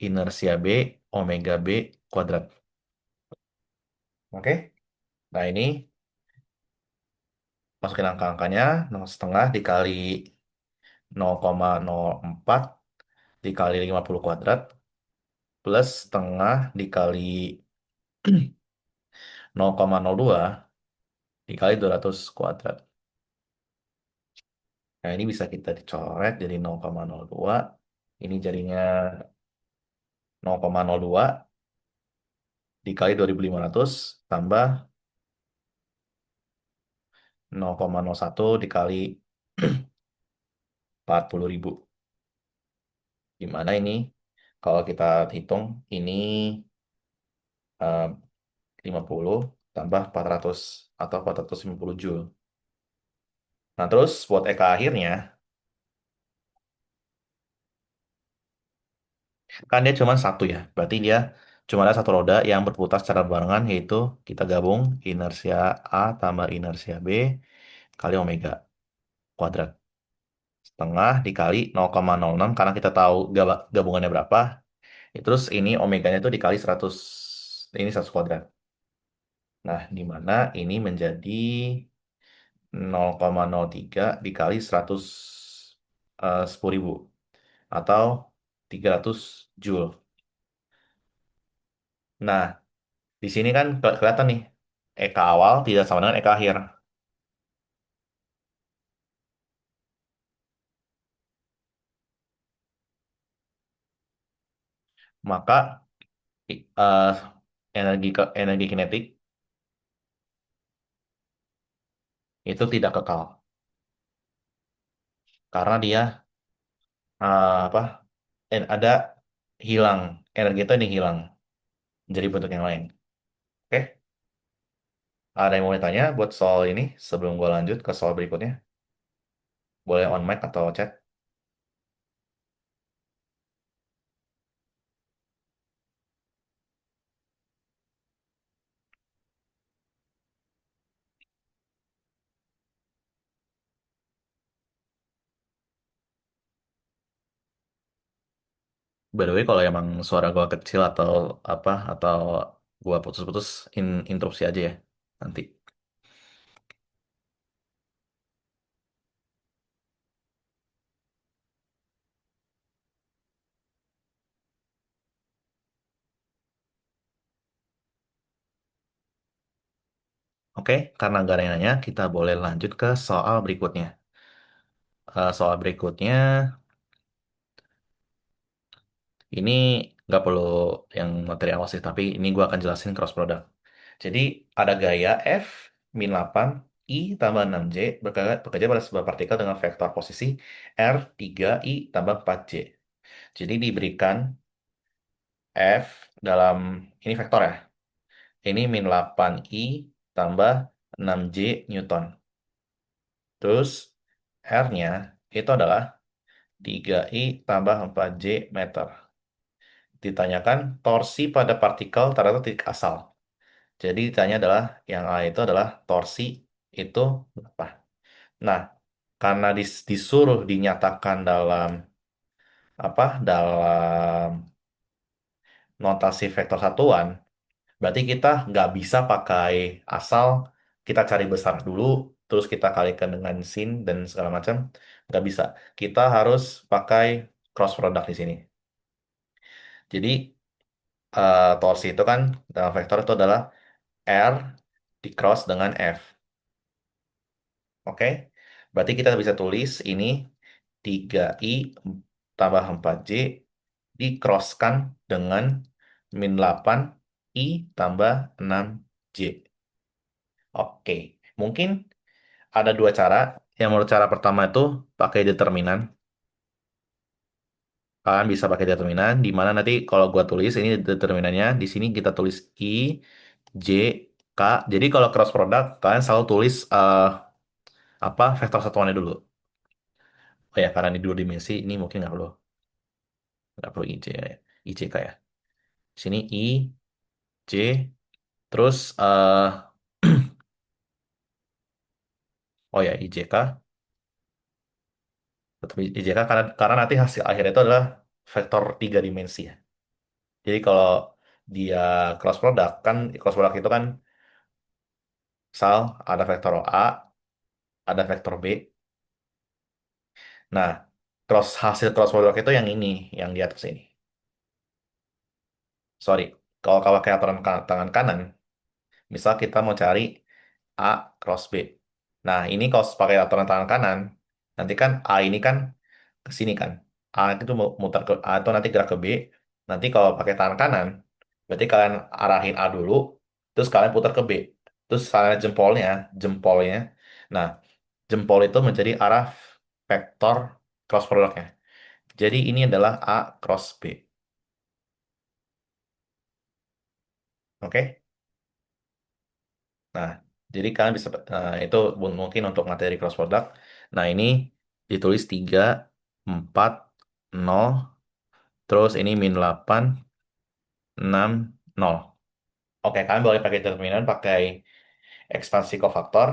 inersia B omega B kuadrat. Oke? Nah, ini masukin angka-angkanya, setengah dikali 0,04 dikali 50 kuadrat plus setengah dikali 0,02 dikali 200 kuadrat. Nah, ini bisa kita dicoret jadi 0,02. Ini jadinya 0,02 dikali 2.500 tambah 0,01 dikali 40.000. Gimana ini? Kalau kita hitung, ini eh, 50 tambah 400 atau 450 Joule. Nah, terus buat EK akhirnya, kan dia cuma satu ya. Berarti dia cuma ada satu roda yang berputar secara barengan, yaitu kita gabung inersia A tambah inersia B kali omega kuadrat. Setengah dikali 0,06 karena kita tahu gabungannya berapa. Terus ini omeganya itu dikali 100, ini 100 kuadrat. Nah, di mana ini menjadi 0,03 dikali 10.000 atau 300 Joule. Nah, di sini kan kelihatan nih, EK awal tidak sama dengan EK akhir. Maka energi kinetik itu tidak kekal karena dia apa ada hilang, energi itu ini hilang jadi bentuk yang lain. Oke, ada yang mau ditanya buat soal ini sebelum gua lanjut ke soal berikutnya? Boleh on mic atau chat. By the way, kalau emang suara gua kecil atau apa atau gua putus-putus, interupsi aja ya nanti. Oke, karena nggak ada yang nanya, kita boleh lanjut ke soal berikutnya. Soal berikutnya ini nggak perlu yang materi awal sih, tapi ini gua akan jelasin cross product. Jadi ada gaya F min 8 I tambah 6J bekerja pada sebuah partikel dengan vektor posisi R 3 I tambah 4J. Jadi diberikan F dalam, ini vektor ya, ini min 8I tambah 6J Newton. Terus R-nya itu adalah 3I tambah 4J meter. Ditanyakan torsi pada partikel terhadap titik asal. Jadi ditanya adalah yang A itu adalah torsi itu apa? Nah, karena disuruh dinyatakan dalam apa? Dalam notasi vektor satuan, berarti kita nggak bisa pakai asal kita cari besar dulu, terus kita kalikan dengan sin dan segala macam. Nggak bisa. Kita harus pakai cross product di sini. Jadi torsi itu kan dalam vektor itu adalah R di cross dengan F. Oke? Berarti kita bisa tulis ini 3I tambah 4J di-crosskan dengan min 8I tambah 6J. Oke, mungkin ada dua cara. Yang menurut cara pertama itu pakai determinan. Kalian bisa pakai determinan, di mana nanti kalau gua tulis ini determinannya, di sini kita tulis I, J, K. Jadi kalau cross product, kalian selalu tulis apa vektor satuannya dulu. Oh ya, karena ini dua dimensi, ini mungkin nggak perlu IJ ya, IJK ya. Sini I, J, terus oh ya IJK, tetap IJK karena nanti hasil akhirnya itu adalah vektor tiga dimensi ya. Jadi kalau dia cross product kan, cross product itu kan ada vektor A, ada vektor B. Nah, hasil cross product itu yang ini, yang di atas ini. Sorry, kalau kalau pakai aturan tangan kanan, misal kita mau cari A cross B. Nah, ini kalau pakai aturan tangan kanan, nanti kan A ini kan ke sini kan. A itu muter ke A itu nanti gerak ke B. Nanti kalau pakai tangan kanan, berarti kalian arahin A dulu, terus kalian putar ke B. Terus kalian jempolnya. Nah, jempol itu menjadi arah vektor cross produknya. Jadi ini adalah A cross B. Oke? Nah, jadi kalian bisa, itu mungkin untuk materi cross product. Nah, ini ditulis 3 4 0 terus ini min 8 6 0. Oke, kalian boleh pakai determinan, pakai ekspansi kofaktor.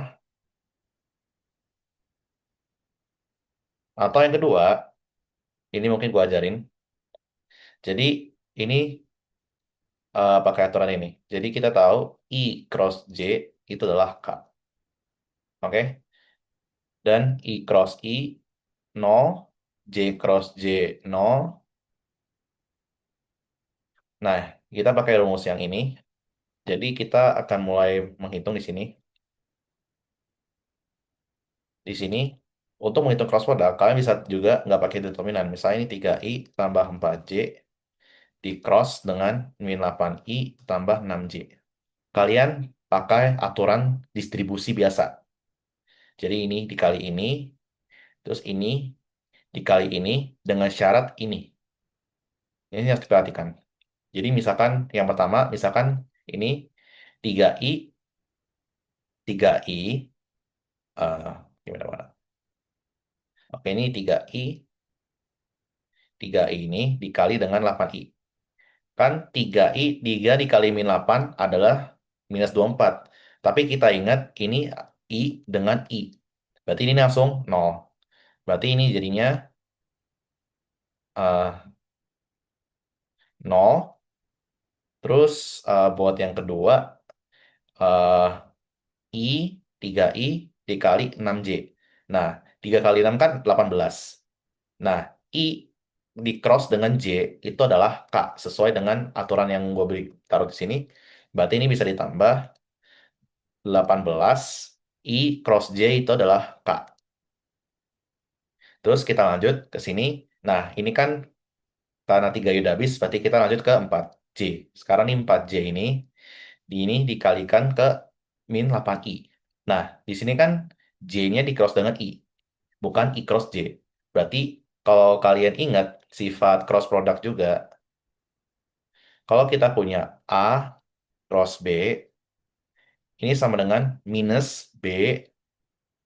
Atau yang kedua, ini mungkin gua ajarin. Jadi, ini pakai aturan ini. Jadi, kita tahu I cross J itu adalah K. Oke? Dan I cross I 0, J cross J 0, Nah, kita pakai rumus yang ini. Jadi kita akan mulai menghitung di sini. Di sini, untuk menghitung cross product, kalian bisa juga nggak pakai determinan. Misalnya ini 3i tambah 4j di cross dengan min 8i tambah 6j. Kalian pakai aturan distribusi biasa. Jadi ini dikali ini, terus ini dikali ini dengan syarat ini. Ini harus diperhatikan. Jadi misalkan yang pertama, misalkan ini 3i, 3i, gimana, mana? Oke, ini 3i ini dikali dengan 8i. Kan 3i, 3 dikali min 8 adalah minus 24. Tapi kita ingat ini i dengan i. Berarti ini langsung 0. Berarti ini jadinya eh, 0. Terus buat yang kedua, eh, I, 3i dikali 6j. Nah, 3 kali 6 kan 18. Nah, I di cross dengan J itu adalah K, sesuai dengan aturan yang gue beri taruh di sini. Berarti ini bisa ditambah 18, I cross J itu adalah K. Terus kita lanjut ke sini. Nah, ini kan karena 3 udah habis, berarti kita lanjut ke 4J. Sekarang nih 4J ini dikalikan ke min 8i. Nah, di sini kan J-nya di cross dengan I, bukan I cross J. Berarti kalau kalian ingat sifat cross product juga, kalau kita punya A cross B, ini sama dengan minus B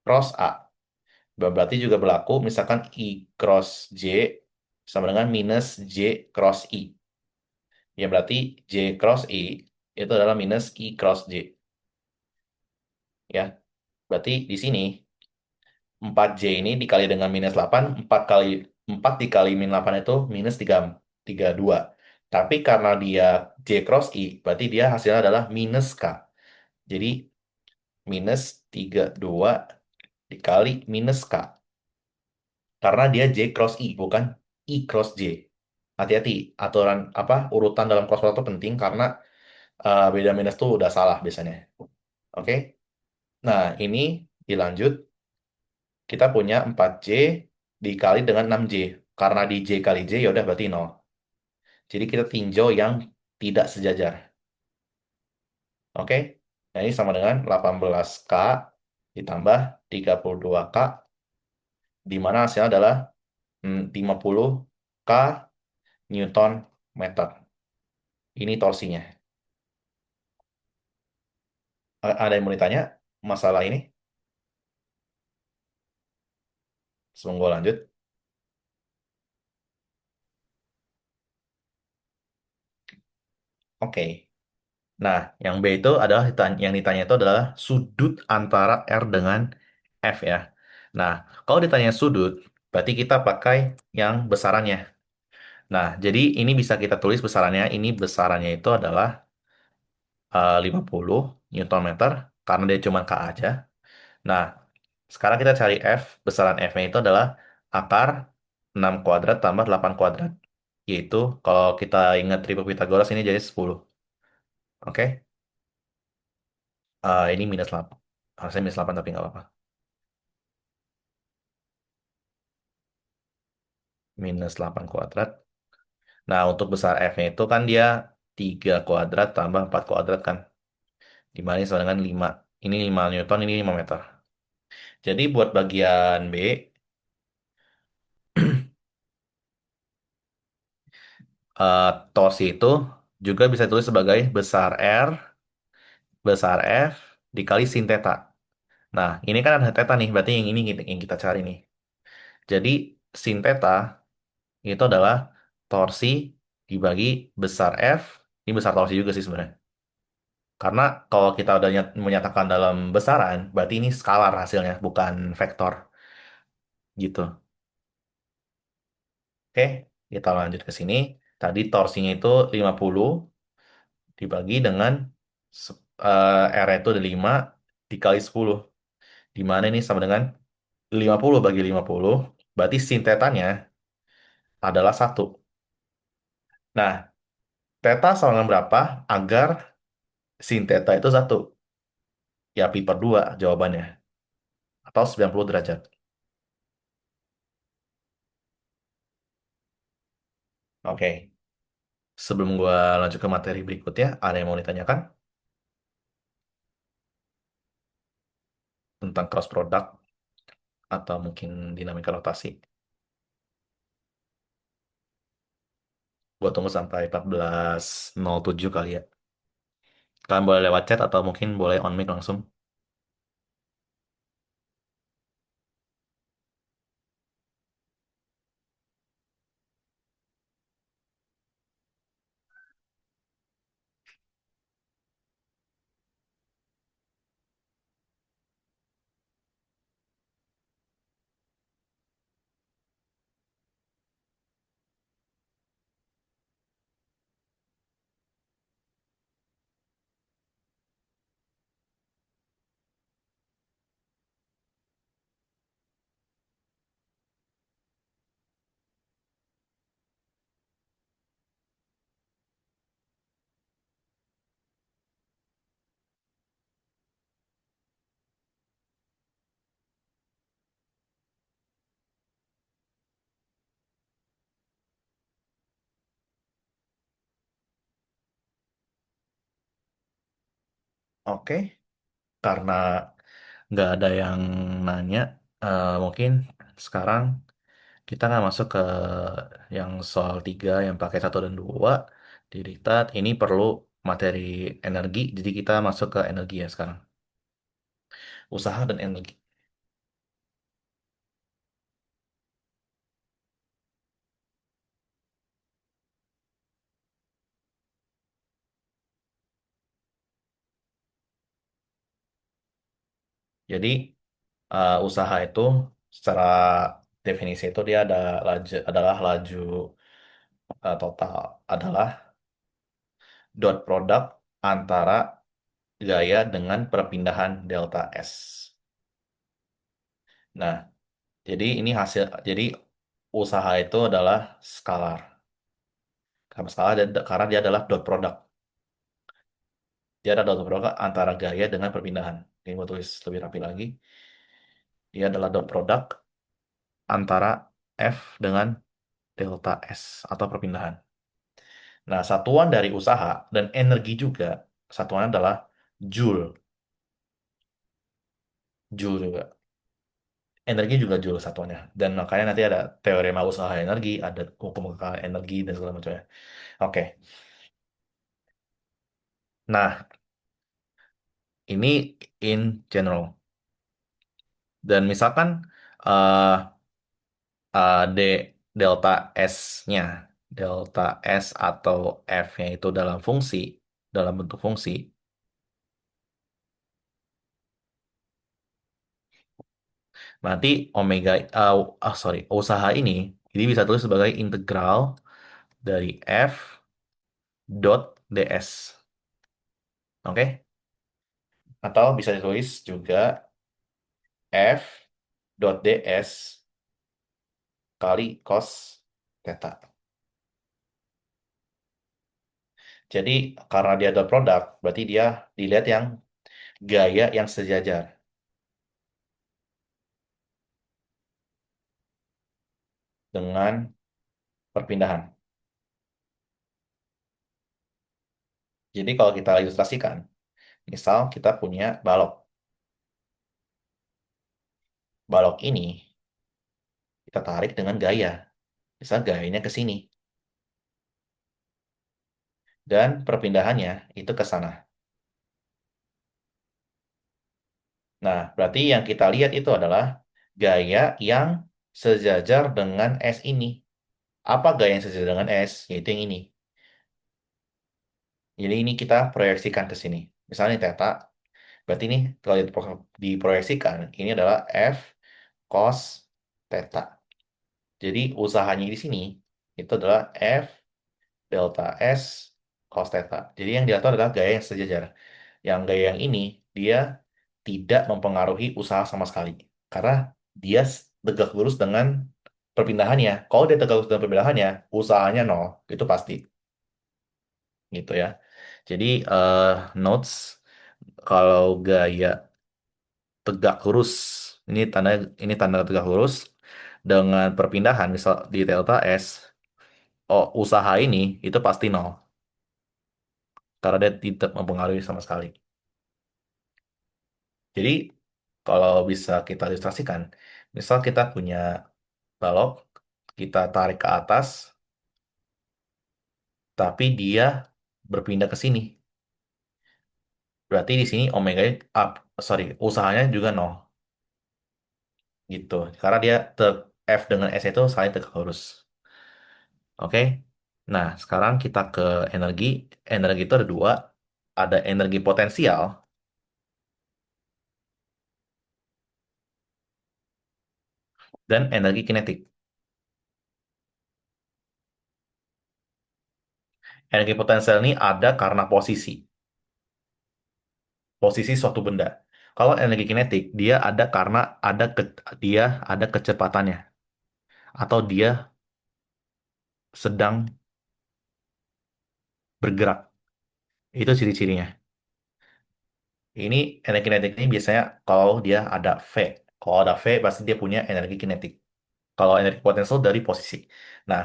cross A. Berarti juga berlaku misalkan I cross J sama dengan minus J cross I. Ya berarti J cross I itu adalah minus I cross J. Ya, berarti di sini 4J ini dikali dengan minus 8, 4 dikali min 8 itu minus 32. Tapi karena dia J cross I, berarti dia hasilnya adalah minus K. Jadi minus 32 dikali minus K. Karena dia J cross I, bukan I cross J. Hati-hati, aturan apa urutan dalam cross product itu penting karena beda minus tuh udah salah biasanya. Oke? Nah, ini dilanjut. Kita punya 4J dikali dengan 6J. Karena di J kali J, ya udah berarti 0. Jadi kita tinjau yang tidak sejajar. Oke? Nah, ini sama dengan 18K ditambah 32K, di mana hasilnya adalah 50K Newton meter. Ini torsinya. Ada yang mau ditanya masalah ini? Sebelum gue lanjut. Oke. Nah, yang B itu adalah yang ditanya itu adalah sudut antara R dengan F ya. Nah, kalau ditanya sudut, berarti kita pakai yang besarannya. Nah, jadi ini bisa kita tulis besarannya. Ini besarannya itu adalah 50 Newton meter karena dia cuma K aja. Nah, sekarang kita cari F. Besaran F-nya itu adalah akar 6 kuadrat tambah 8 kuadrat. Yaitu kalau kita ingat triple Pythagoras ini jadi 10. Oke? Ini minus 8. Harusnya minus 8 tapi nggak apa-apa. Minus 8 kuadrat. Nah, untuk besar F-nya itu kan dia 3 kuadrat tambah 4 kuadrat kan. Dimana ini sama dengan 5. Ini 5 Newton, ini 5 meter. Jadi buat bagian B, eh, torsi itu juga bisa tulis sebagai besar R, besar F, dikali sin theta. Nah, ini kan ada theta nih, berarti yang ini yang kita cari nih. Jadi sin theta itu adalah torsi dibagi besar F, ini besar torsi juga sih sebenarnya. Karena kalau kita udah menyatakan dalam besaran, berarti ini skalar hasilnya, bukan vektor. Gitu. Oke, kita lanjut ke sini. Tadi torsinya itu 50 dibagi dengan R itu ada 5 dikali 10. Di mana ini sama dengan 50 bagi 50, berarti sin tetanya adalah 1. Nah, Theta sama dengan berapa agar sin theta itu satu? Ya pi per 2 jawabannya. Atau 90 derajat. Oke. Sebelum gua lanjut ke materi berikutnya, ada yang mau ditanyakan tentang cross product atau mungkin dinamika rotasi? Gua tunggu sampai 14.07 kali ya. Kalian boleh lewat chat atau mungkin boleh on mic langsung. Oke, karena nggak ada yang nanya, mungkin sekarang kita nggak masuk ke yang soal 3 yang pakai satu dan 2 di diktat. Ini perlu materi energi, jadi kita masuk ke energi ya sekarang. Usaha dan energi. Jadi usaha itu secara definisi itu dia adalah laju total adalah dot product antara gaya dengan perpindahan delta S. Nah, jadi usaha itu adalah skalar. Karena skalar karena dia adalah dot product. Dia adalah dot product antara gaya dengan perpindahan. Ini gue tulis lebih rapi lagi. Dia adalah dot product antara F dengan delta S atau perpindahan. Nah, satuan dari usaha dan energi juga, satuannya adalah joule. Joule juga. Energi juga joule satuannya. Dan makanya nanti ada teorema usaha energi, ada hukum kekayaan energi, dan segala macamnya. Oke. Nah, ini in general. Dan misalkan eh D delta S-nya, delta S atau F-nya itu dalam bentuk fungsi, berarti usaha ini bisa tulis sebagai integral dari F dot ds. Oke? Atau bisa ditulis juga F dot ds kali cos theta. Jadi karena dia dot product, berarti dia dilihat yang gaya yang sejajar dengan perpindahan. Jadi kalau kita ilustrasikan, misal kita punya balok. Balok ini kita tarik dengan gaya. Misal gayanya ke sini. Dan perpindahannya itu ke sana. Nah, berarti yang kita lihat itu adalah gaya yang sejajar dengan S ini. Apa gaya yang sejajar dengan S? Yaitu yang ini. Jadi ini kita proyeksikan ke sini. Misalnya theta, berarti ini kalau diproyeksikan, ini adalah F cos theta. Jadi usahanya di sini itu adalah F delta S cos theta. Jadi yang diatur adalah gaya yang sejajar. Yang gaya yang ini dia tidak mempengaruhi usaha sama sekali. Karena dia tegak lurus dengan perpindahannya. Kalau dia tegak lurus dengan perpindahannya, usahanya nol. Itu pasti. gitu ya. Jadi notes kalau gaya tegak lurus ini tanda tegak lurus dengan perpindahan misal di delta S, oh usaha ini itu pasti nol karena dia tidak mempengaruhi sama sekali. Jadi kalau bisa kita ilustrasikan, misal kita punya balok, kita tarik ke atas, tapi dia berpindah ke sini. Berarti di sini omega up, sorry, usahanya juga nol gitu. Karena dia F dengan S itu saling tegak lurus. Oke. Nah, sekarang kita ke energi. Energi itu ada dua. Ada energi potensial dan energi kinetik. Energi potensial ini ada karena posisi suatu benda. Kalau energi kinetik, dia ada karena dia ada kecepatannya atau dia sedang bergerak. Itu ciri-cirinya. Ini energi kinetik ini biasanya kalau dia ada V. Kalau ada V, pasti dia punya energi kinetik. Kalau energi potensial dari posisi. Nah,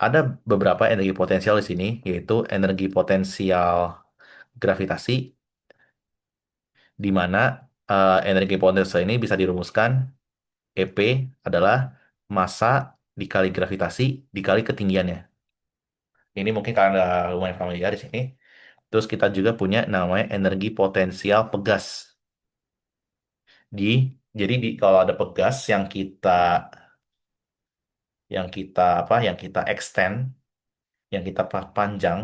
ada beberapa energi potensial di sini, yaitu energi potensial gravitasi, di mana energi potensial ini bisa dirumuskan EP adalah massa dikali gravitasi dikali ketinggiannya. Ini mungkin kalian udah lumayan familiar di sini. Terus kita juga punya namanya energi potensial pegas. Di, kalau ada pegas yang kita extend, yang kita panjang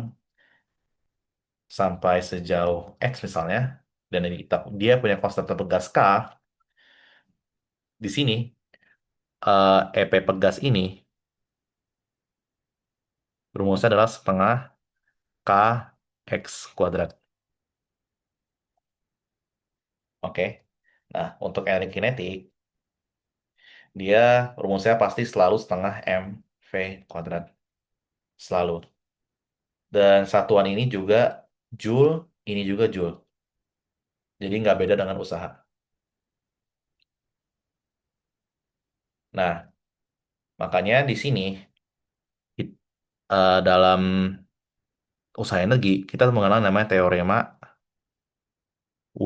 sampai sejauh X misalnya, dan dia punya konstanta pegas K, di sini EP pegas ini rumusnya adalah setengah K X kuadrat. Oke. Nah, untuk energi kinetik, dia rumusnya pasti selalu setengah M V kuadrat. Selalu. Dan satuan ini juga Joule, ini juga Joule. Jadi nggak beda dengan usaha. Nah, makanya di sini it- dalam usaha energi, kita mengenal namanya teorema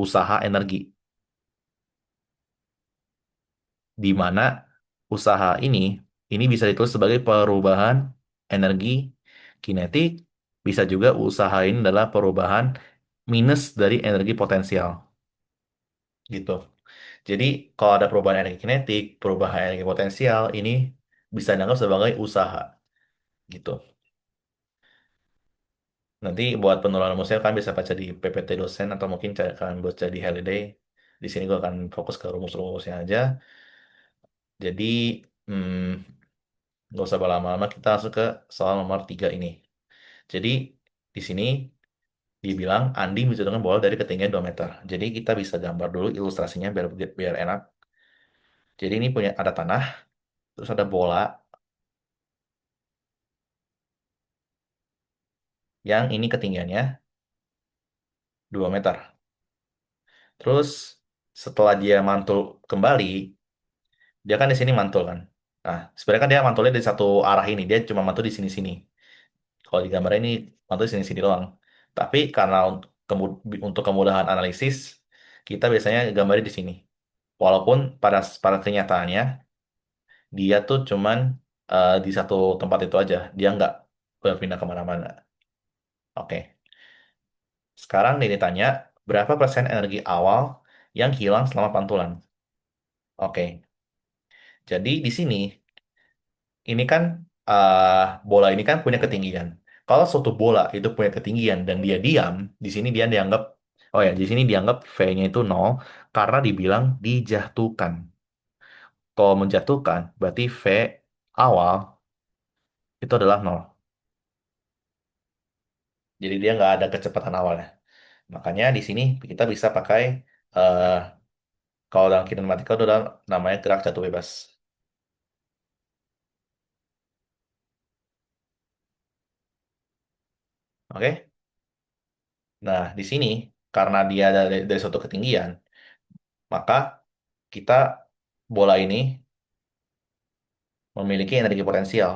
usaha energi, di mana usaha ini bisa ditulis sebagai perubahan energi kinetik, bisa juga usaha ini adalah perubahan minus dari energi potensial, gitu. Jadi kalau ada perubahan energi kinetik, perubahan energi potensial, ini bisa dianggap sebagai usaha, gitu. Nanti buat penurunan rumusnya kan bisa baca di PPT dosen atau mungkin kalian baca di Holiday. Di sini gue akan fokus ke rumus-rumusnya aja. Jadi, hmm, nggak usah berlama-lama, kita langsung ke soal nomor 3 ini. Jadi, di sini dibilang Andi menjatuhkan bola dari ketinggian 2 meter. Jadi, kita bisa gambar dulu ilustrasinya biar biar enak. Jadi, ini punya ada tanah, terus ada bola yang ini ketinggiannya 2 meter. Terus, setelah dia mantul kembali, dia kan di sini mantul kan. Nah, sebenarnya kan dia mantulnya di satu arah ini, dia cuma mantul di sini-sini. Kalau di gambar ini mantul di sini-sini doang. Tapi karena untuk kemudahan analisis, kita biasanya gambarnya di sini. Walaupun pada kenyataannya dia tuh cuman di satu tempat itu aja, dia nggak berpindah kemana-mana. Oke, sekarang ini tanya berapa persen energi awal yang hilang selama pantulan? Oke, jadi di sini ini kan bola ini kan punya ketinggian. Kalau suatu bola itu punya ketinggian dan dia diam, di sini dia dianggap, oh ya, di sini dianggap V-nya itu nol karena dibilang dijatuhkan. Kalau menjatuhkan, berarti V awal itu adalah nol. Jadi dia nggak ada kecepatan awalnya. Makanya di sini kita bisa pakai, eh, kalau dalam kinematika itu adalah namanya gerak jatuh bebas. Oke? Nah, di sini karena dia dari suatu ketinggian, maka kita bola ini memiliki energi potensial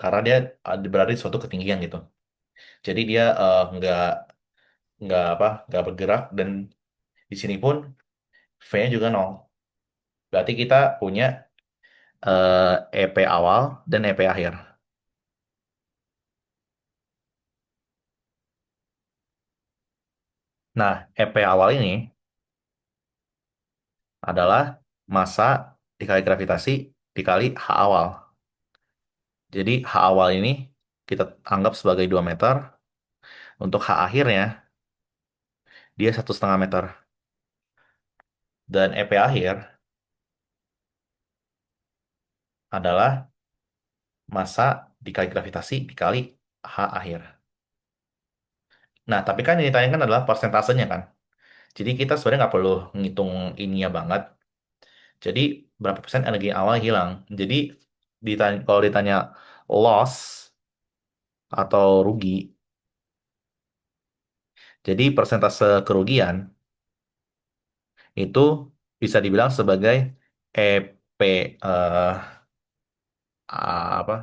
karena dia berada di suatu ketinggian gitu. Jadi dia nggak bergerak dan di sini pun V-nya juga nol. Berarti kita punya EP awal dan EP akhir. Nah, EP awal ini adalah massa dikali gravitasi dikali H awal. Jadi H awal ini kita anggap sebagai 2 meter. Untuk H akhirnya dia 1,5 meter. Dan EP akhir adalah massa dikali gravitasi dikali H akhir. Nah, tapi kan yang ditanyakan adalah persentasenya kan. Jadi kita sebenarnya nggak perlu ngitung ininya banget. Jadi berapa persen energi awal hilang. Jadi kalau ditanya loss atau rugi, jadi persentase kerugian itu bisa dibilang sebagai EP eh, apa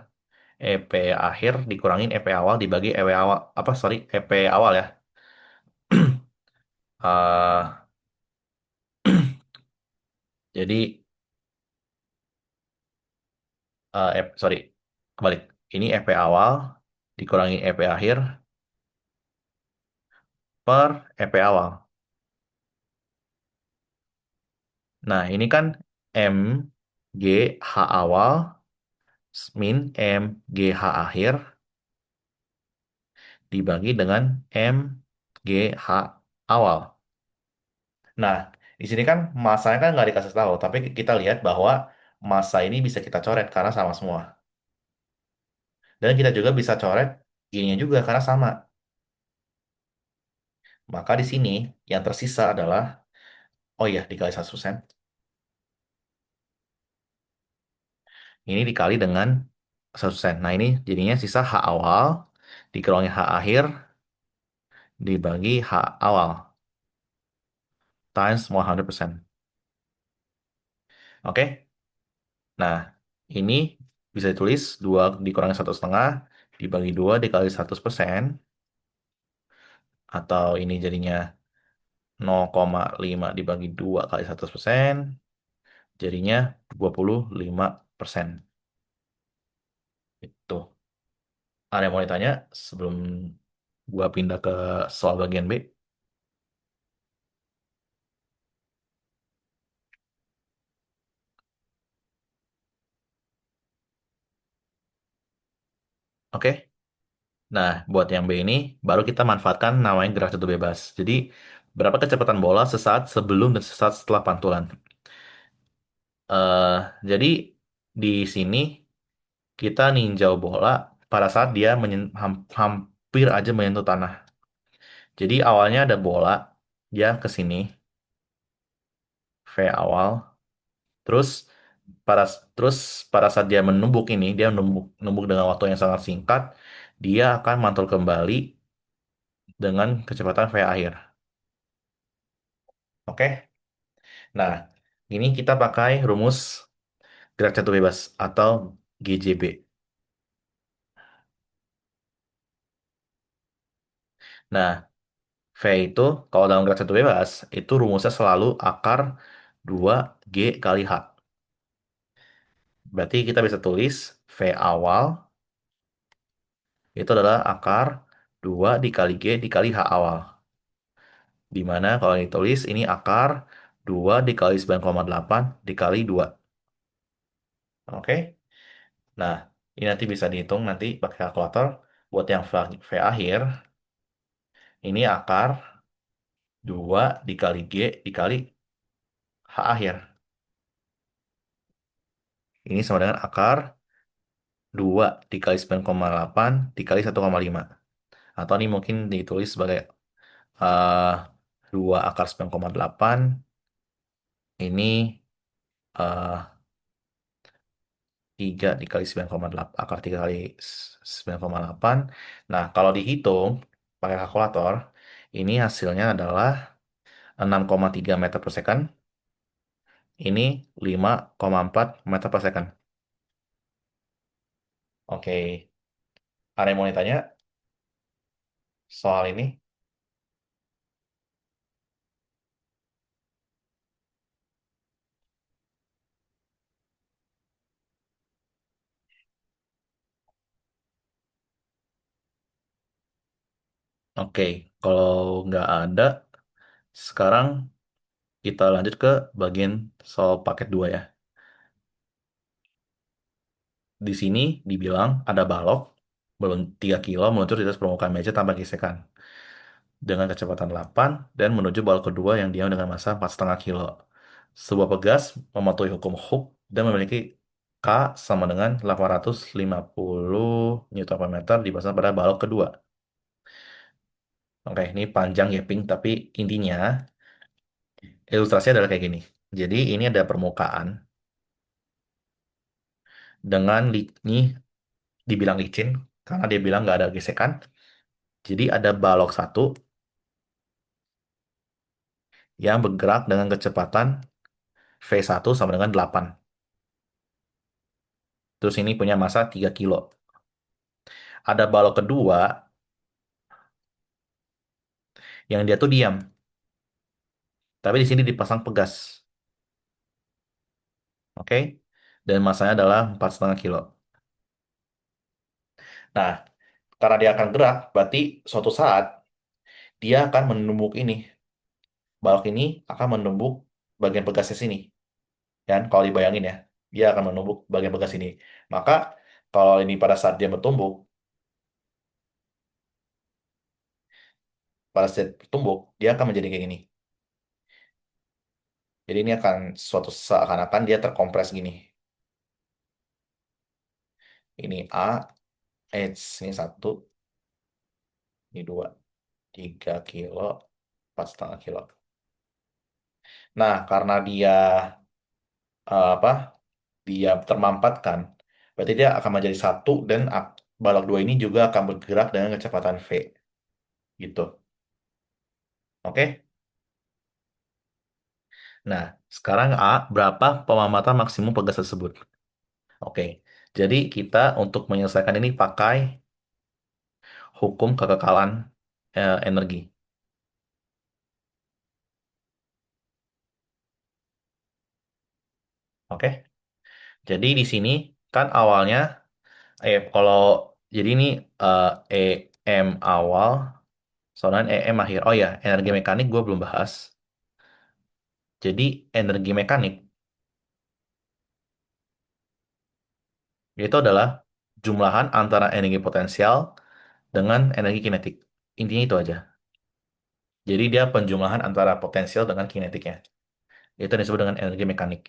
EP akhir dikurangin EP awal dibagi EP awal apa sorry EP awal ya. Eh, jadi sorry kebalik. Ini EP awal dikurangi EP akhir per EP awal. Nah, ini kan M G H awal min M G H akhir dibagi dengan M G H awal. Nah, di sini kan masanya kan nggak dikasih tahu, tapi kita lihat bahwa masa ini bisa kita coret karena sama semua. Dan kita juga bisa coret G-nya juga karena sama. Maka di sini yang tersisa adalah, oh iya, dikali 100%. Ini dikali dengan 100%. Nah, ini jadinya sisa H awal dikurangi H akhir dibagi H awal times 100%. Oke? Nah, ini bisa ditulis 2 dikurangi 1,5 dibagi 2 dikali 100%. Atau ini jadinya 0,5 dibagi 2 kali 100%. Jadinya 25%. Itu. Ada yang mau ditanya sebelum gua pindah ke soal bagian B? Oke. Nah, buat yang B ini, baru kita manfaatkan namanya gerak jatuh bebas. Jadi, berapa kecepatan bola sesaat sebelum dan sesaat setelah pantulan. eh jadi, di sini kita ninjau bola pada saat dia hampir aja menyentuh tanah. Jadi, awalnya ada bola, dia ke sini, V awal. Terus, pada terus pada saat dia menumbuk ini, dia menumbuk dengan waktu yang sangat singkat, dia akan mantul kembali dengan kecepatan V akhir. Oke? Nah, ini kita pakai rumus gerak jatuh bebas atau GJB. Nah, V itu kalau dalam gerak jatuh bebas itu rumusnya selalu akar 2G kali H. Berarti kita bisa tulis V awal itu adalah akar 2 dikali G dikali H awal. Di mana kalau ditulis ini akar 2 dikali 9,8 dikali 2. Oke? Nah, ini nanti bisa dihitung nanti pakai kalkulator. Buat yang V akhir, ini akar 2 dikali G dikali H akhir. Ini sama dengan akar 2 dikali 9,8 dikali 1,5. Atau ini mungkin ditulis sebagai eh 2 akar 9,8. Ini eh 3 dikali 9,8, akar 3 kali 9,8. Nah, kalau dihitung pakai kalkulator, ini hasilnya adalah 6,3 meter per second. Ini 5,4 meter per second. Oke, ada yang mau ditanya soal ini? Oke, kalau nggak ada, sekarang kita lanjut ke bagian soal paket 2 ya. Di sini dibilang ada balok belum 3 kilo meluncur di atas permukaan meja tanpa gesekan dengan kecepatan 8 dan menuju balok kedua yang diam dengan massa 4,5 kilo. Sebuah pegas mematuhi hukum Hooke dan memiliki K sama dengan 850 Newton per meter dipasang pada balok kedua. Oke, ini panjang ya, Pink, tapi intinya ilustrasi adalah kayak gini. Jadi ini ada permukaan dengan ini dibilang licin karena dia bilang nggak ada gesekan. Jadi ada balok satu yang bergerak dengan kecepatan V1 sama dengan 8. Terus ini punya massa 3 kilo. Ada balok kedua yang dia tuh diam. Tapi di sini dipasang pegas. Oke? Dan massanya adalah 4,5 kilo. Nah, karena dia akan gerak, berarti suatu saat dia akan menumbuk ini. Balok ini akan menumbuk bagian pegasnya sini. Dan kalau dibayangin ya, dia akan menumbuk bagian pegas ini. Maka kalau ini pada saat dia bertumbuk, pada saat bertumbuk, dia akan menjadi kayak gini. Jadi ini akan suatu seakan-akan dia terkompres gini. Ini A, ini 1, ini 2, 3 kilo, 4,5 kilo. Nah, karena dia apa? Dia termampatkan, berarti dia akan menjadi satu dan balok dua ini juga akan bergerak dengan kecepatan V. Gitu. Oke? Nah, sekarang A, berapa pemamatan maksimum pegas tersebut? Oke. Jadi kita untuk menyelesaikan ini pakai hukum kekekalan energi. Oke? Jadi di sini kan awalnya kalau jadi ini eh, EM awal, soalnya EM akhir. Oh ya, energi mekanik gue belum bahas. Jadi energi mekanik itu adalah jumlahan antara energi potensial dengan energi kinetik. Intinya itu aja. Jadi dia penjumlahan antara potensial dengan kinetiknya. Itu yang disebut dengan energi mekanik.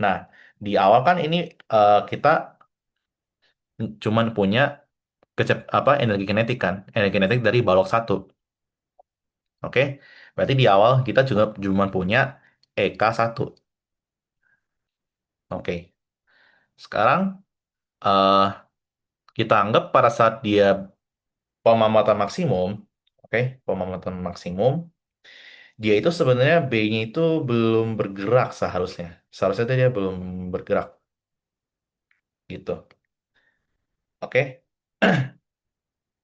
Nah, di awal kan ini kita cuman punya energi kinetik kan, energi kinetik dari balok satu. Oke, berarti di awal kita juga cuma punya EK1. Oke, sekarang eh, kita anggap pada saat dia pemamatan maksimum, oke, pemamatan maksimum, dia itu sebenarnya B-nya itu belum bergerak seharusnya. Seharusnya itu dia belum bergerak gitu. Oke,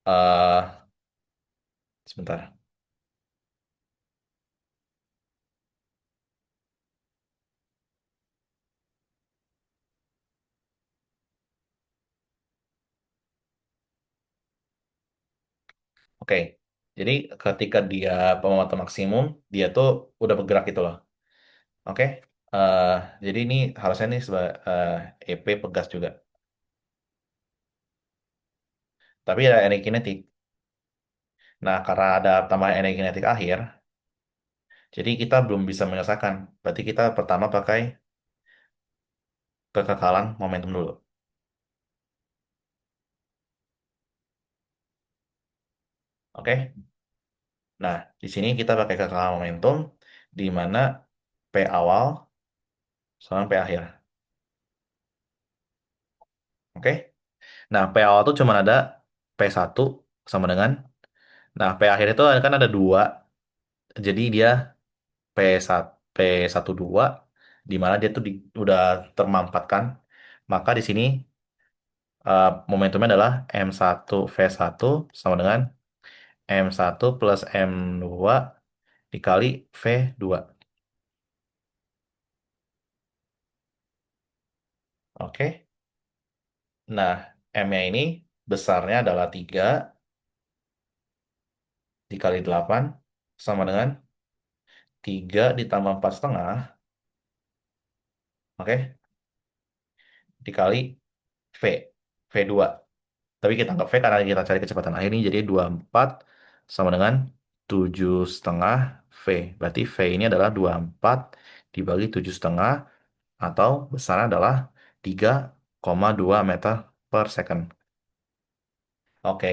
eh sebentar. Oke, jadi ketika dia pemamatan maksimum, dia tuh udah bergerak gitu loh. Oke, eh jadi ini harusnya nih sebagai EP pegas juga. Tapi ada energi kinetik. Nah, karena ada tambahan energi kinetik akhir, jadi kita belum bisa menyelesaikan. Berarti kita pertama pakai kekekalan momentum dulu. Oke? Nah, di sini kita pakai kekekalan momentum, di mana P awal sama P akhir. Oke. Nah, P awal tuh cuma ada P1 sama dengan, nah P akhir itu kan ada dua, jadi dia P1, P12, di mana dia tuh udah termampatkan. Maka di sini momentumnya adalah M1 V1 sama dengan M1 plus M2 dikali V2. Oke. Nah, M-nya ini besarnya adalah 3 dikali 8 sama dengan 3 ditambah 4,5, oke, dikali V, V2. Tapi kita anggap V karena kita cari kecepatan akhir ini, jadi 24 sama dengan 7,5 V. Berarti V ini adalah 24 dibagi 7,5 atau besarnya adalah 3,2 meter per second. Oke,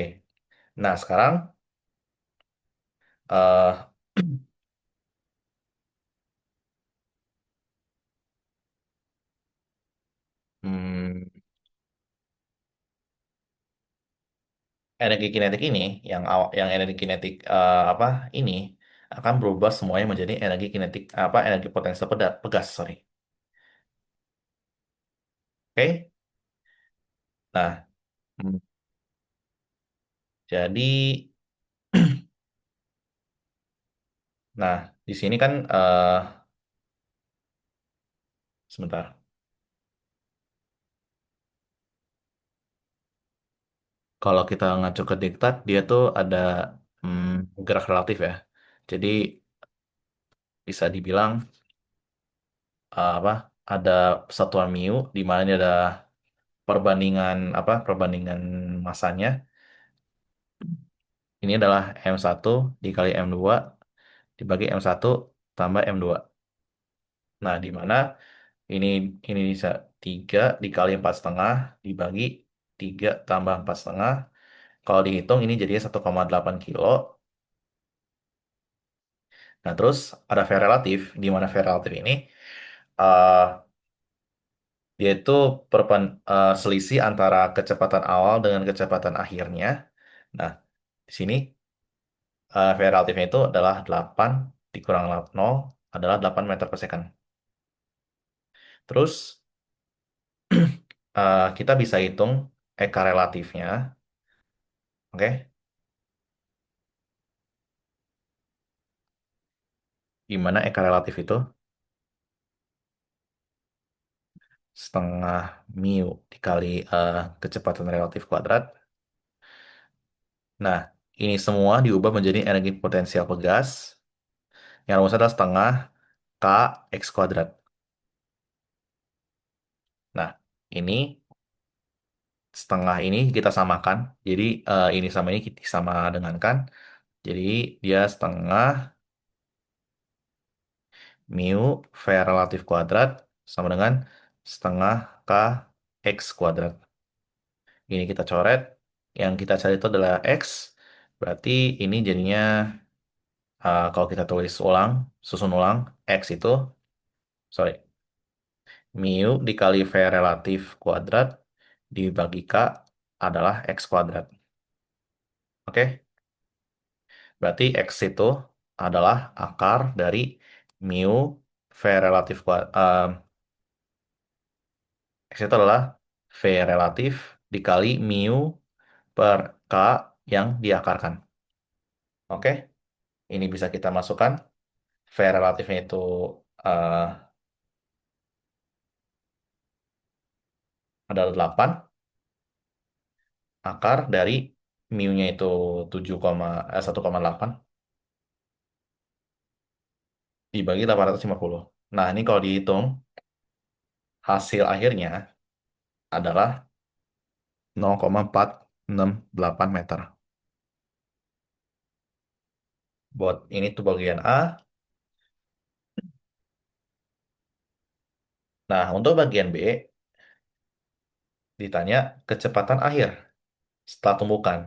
nah sekarang eh hmm, energi kinetik ini, yang energi kinetik apa ini akan berubah semuanya menjadi energi kinetik apa energi potensial pegas, sorry. Oke. Nah, hmm, jadi nah di sini kan sebentar. Kalau kita ngacu ke diktat, dia tuh ada gerak relatif ya. Jadi bisa dibilang apa? Ada satuan mu di mana ini ada perbandingan masanya. Ini adalah M1 dikali M2 dibagi M1 tambah M2. Nah, di mana ini ini bisa 3 dikali 4,5 dibagi 3 tambah 4,5. Kalau dihitung ini jadinya 1,8 kilo. Nah, terus ada V relatif, di mana V relatif ini eh dia itu selisih antara kecepatan awal dengan kecepatan akhirnya. Nah, di sini V relatifnya itu adalah 8 dikurang 0 adalah 8 meter per second. Terus kita bisa hitung eka relatifnya, oke? Di mana eka relatif itu setengah mu dikali kecepatan relatif kuadrat. Nah, ini semua diubah menjadi energi potensial pegas yang rumusnya adalah setengah K X kuadrat. Nah, ini setengah ini kita samakan. Jadi ini sama ini kita sama dengankan. Jadi dia setengah mu V relatif kuadrat sama dengan setengah K X kuadrat. Ini kita coret. Yang kita cari itu adalah X. Berarti ini jadinya kalau kita tulis ulang, susun ulang, X itu, sorry, mu dikali V relatif kuadrat dibagi K adalah X kuadrat. Oke? Berarti X itu adalah akar dari mu V relatif kuadrat. X itu adalah V relatif dikali mu per K yang diakarkan. Oke? Ini bisa kita masukkan. V relatifnya itu eh, adalah 8. Akar dari mu-nya itu 1,8 dibagi 850. Nah, ini kalau dihitung, hasil akhirnya adalah 0,468 meter. Buat ini tuh bagian A. Nah, untuk bagian B, ditanya kecepatan akhir setelah tumbukan.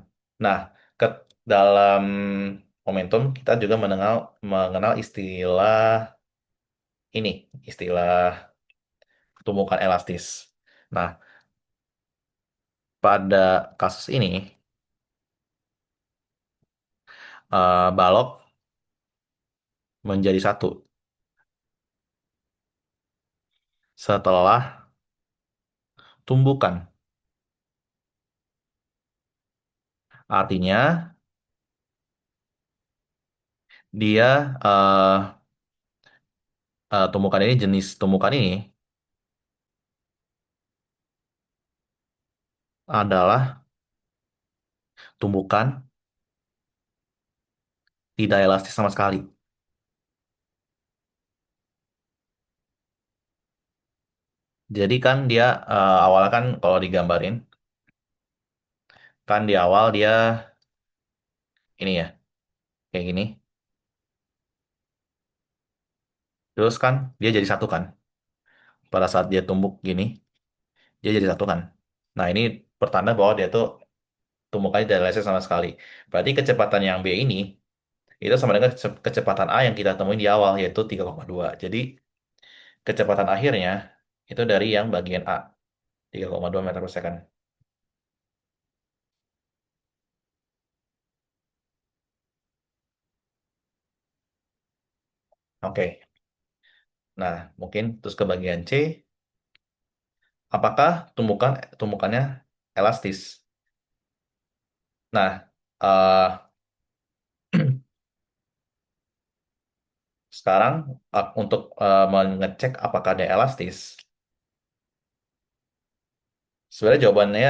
Nah, ke dalam momentum kita juga mengenal istilah ini, istilah tumbukan elastis. Nah, pada kasus ini, balok menjadi satu setelah tumbukan. Artinya, dia tumbukan ini jenis tumbukan ini adalah tumbukan tidak elastis sama sekali. Jadi kan dia awalnya kan kalau digambarin kan di awal dia ini ya kayak gini. Terus kan dia jadi satu kan. Pada saat dia tumbuk gini, dia jadi satu kan. Nah ini pertanda bahwa dia tuh tumbukannya tidak elastis sama sekali. Berarti kecepatan yang B ini itu sama dengan kecepatan A yang kita temuin di awal yaitu 3,2. Jadi kecepatan akhirnya itu dari yang bagian A 3,2 meter per second. Oke. Nah, mungkin terus ke bagian C, apakah tumbukannya elastis? Nah, sekarang untuk mengecek apakah dia elastis, sebenarnya jawabannya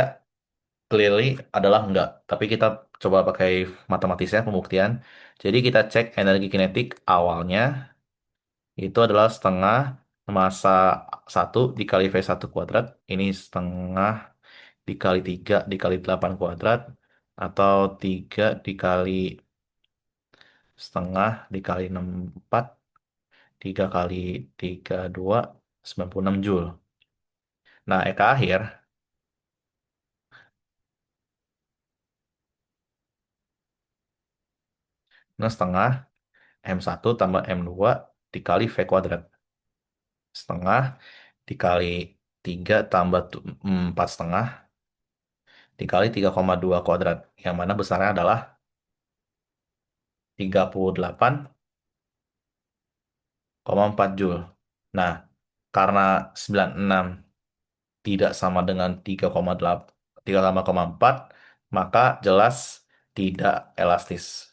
clearly adalah enggak. Tapi kita coba pakai matematisnya pembuktian. Jadi kita cek energi kinetik awalnya itu adalah setengah massa 1 dikali V1 kuadrat. Ini setengah dikali 3 dikali 8 kuadrat. Atau 3 dikali setengah dikali 64. 3 kali 32, 96 Joule. Nah, Eka akhir, nah setengah M1 tambah M2 dikali V kuadrat. Setengah dikali 3 tambah 4 setengah dikali 3,2 kuadrat. Yang mana besarnya adalah 38,4 Joule. Nah, karena 96 tidak sama dengan 3,8, 3,4, maka jelas tidak elastis.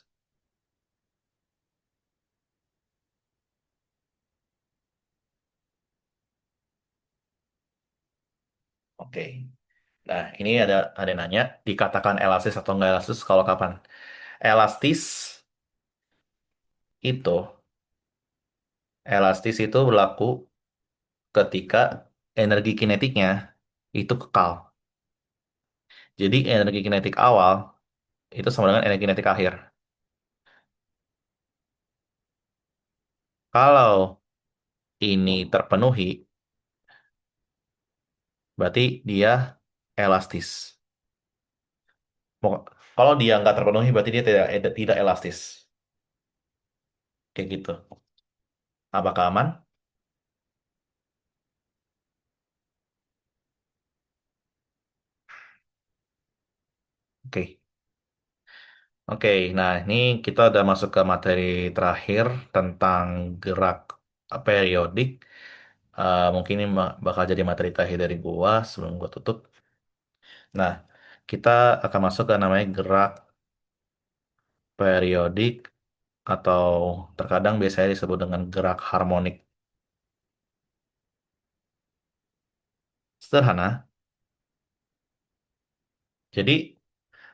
Oke. Nah, ini ada yang nanya, dikatakan elastis atau nggak elastis kalau kapan? Elastis itu, elastis itu berlaku ketika energi kinetiknya itu kekal. Jadi energi kinetik awal itu sama dengan energi kinetik akhir. Kalau ini terpenuhi, berarti dia elastis. Kalau dia nggak terpenuhi, berarti dia tidak elastis. Kayak gitu. Apakah aman? Oke. Oke, nah ini kita udah masuk ke materi terakhir tentang gerak periodik. Mungkin ini bakal jadi materi terakhir dari gua sebelum gua tutup. Nah, kita akan masuk ke namanya gerak periodik atau terkadang biasanya disebut dengan gerak harmonik. Sederhana. Jadi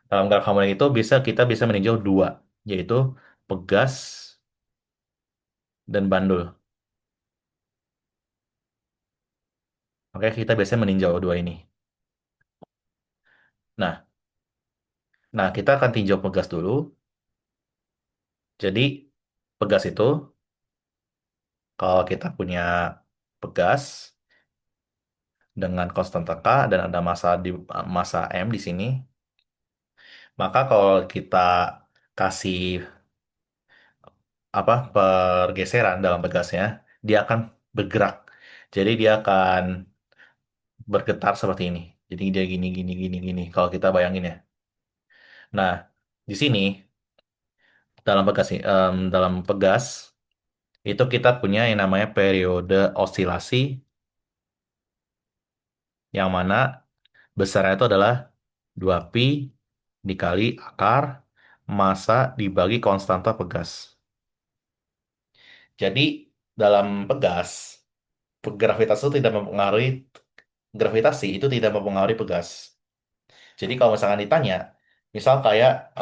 dalam gerak harmonik itu kita bisa meninjau dua, yaitu pegas dan bandul. Oke, kita biasanya meninjau dua ini. Nah, nah kita akan tinjau pegas dulu. Jadi pegas itu kalau kita punya pegas dengan konstanta K dan ada massa M di sini, maka kalau kita kasih apa pergeseran dalam pegasnya, dia akan bergerak. Jadi dia akan bergetar seperti ini. Jadi dia gini, gini, gini, gini. Kalau kita bayangin ya. Nah, di sini dalam pegas itu kita punya yang namanya periode osilasi, yang mana besarnya itu adalah 2pi dikali akar massa dibagi konstanta pegas. Jadi dalam pegas, gravitas itu tidak mempengaruhi gravitasi itu tidak mempengaruhi pegas. Jadi kalau misalkan ditanya, misal kayak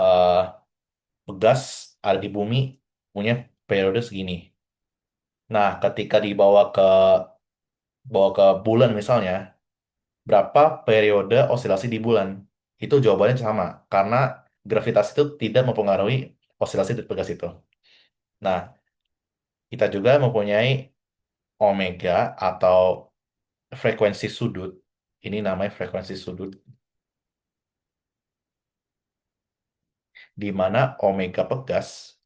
pegas ada di bumi punya periode segini. Nah, ketika bawa ke bulan misalnya, berapa periode osilasi di bulan? Itu jawabannya sama, karena gravitasi itu tidak mempengaruhi osilasi di pegas itu. Nah, kita juga mempunyai omega atau frekuensi sudut. Ini namanya frekuensi sudut, di mana omega pegas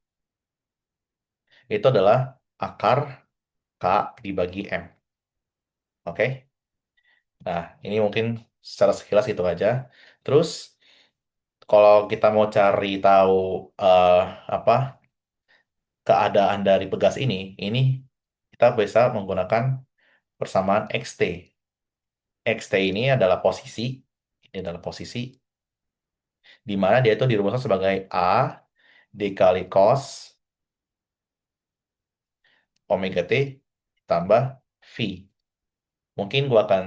itu adalah akar K dibagi M. Oke? Nah, ini mungkin secara sekilas itu aja. Terus, kalau kita mau cari tahu eh, apa keadaan dari pegas ini kita bisa menggunakan persamaan XT. XT ini adalah posisi di mana dia itu dirumuskan sebagai A dikali cos omega T tambah V. Mungkin gua akan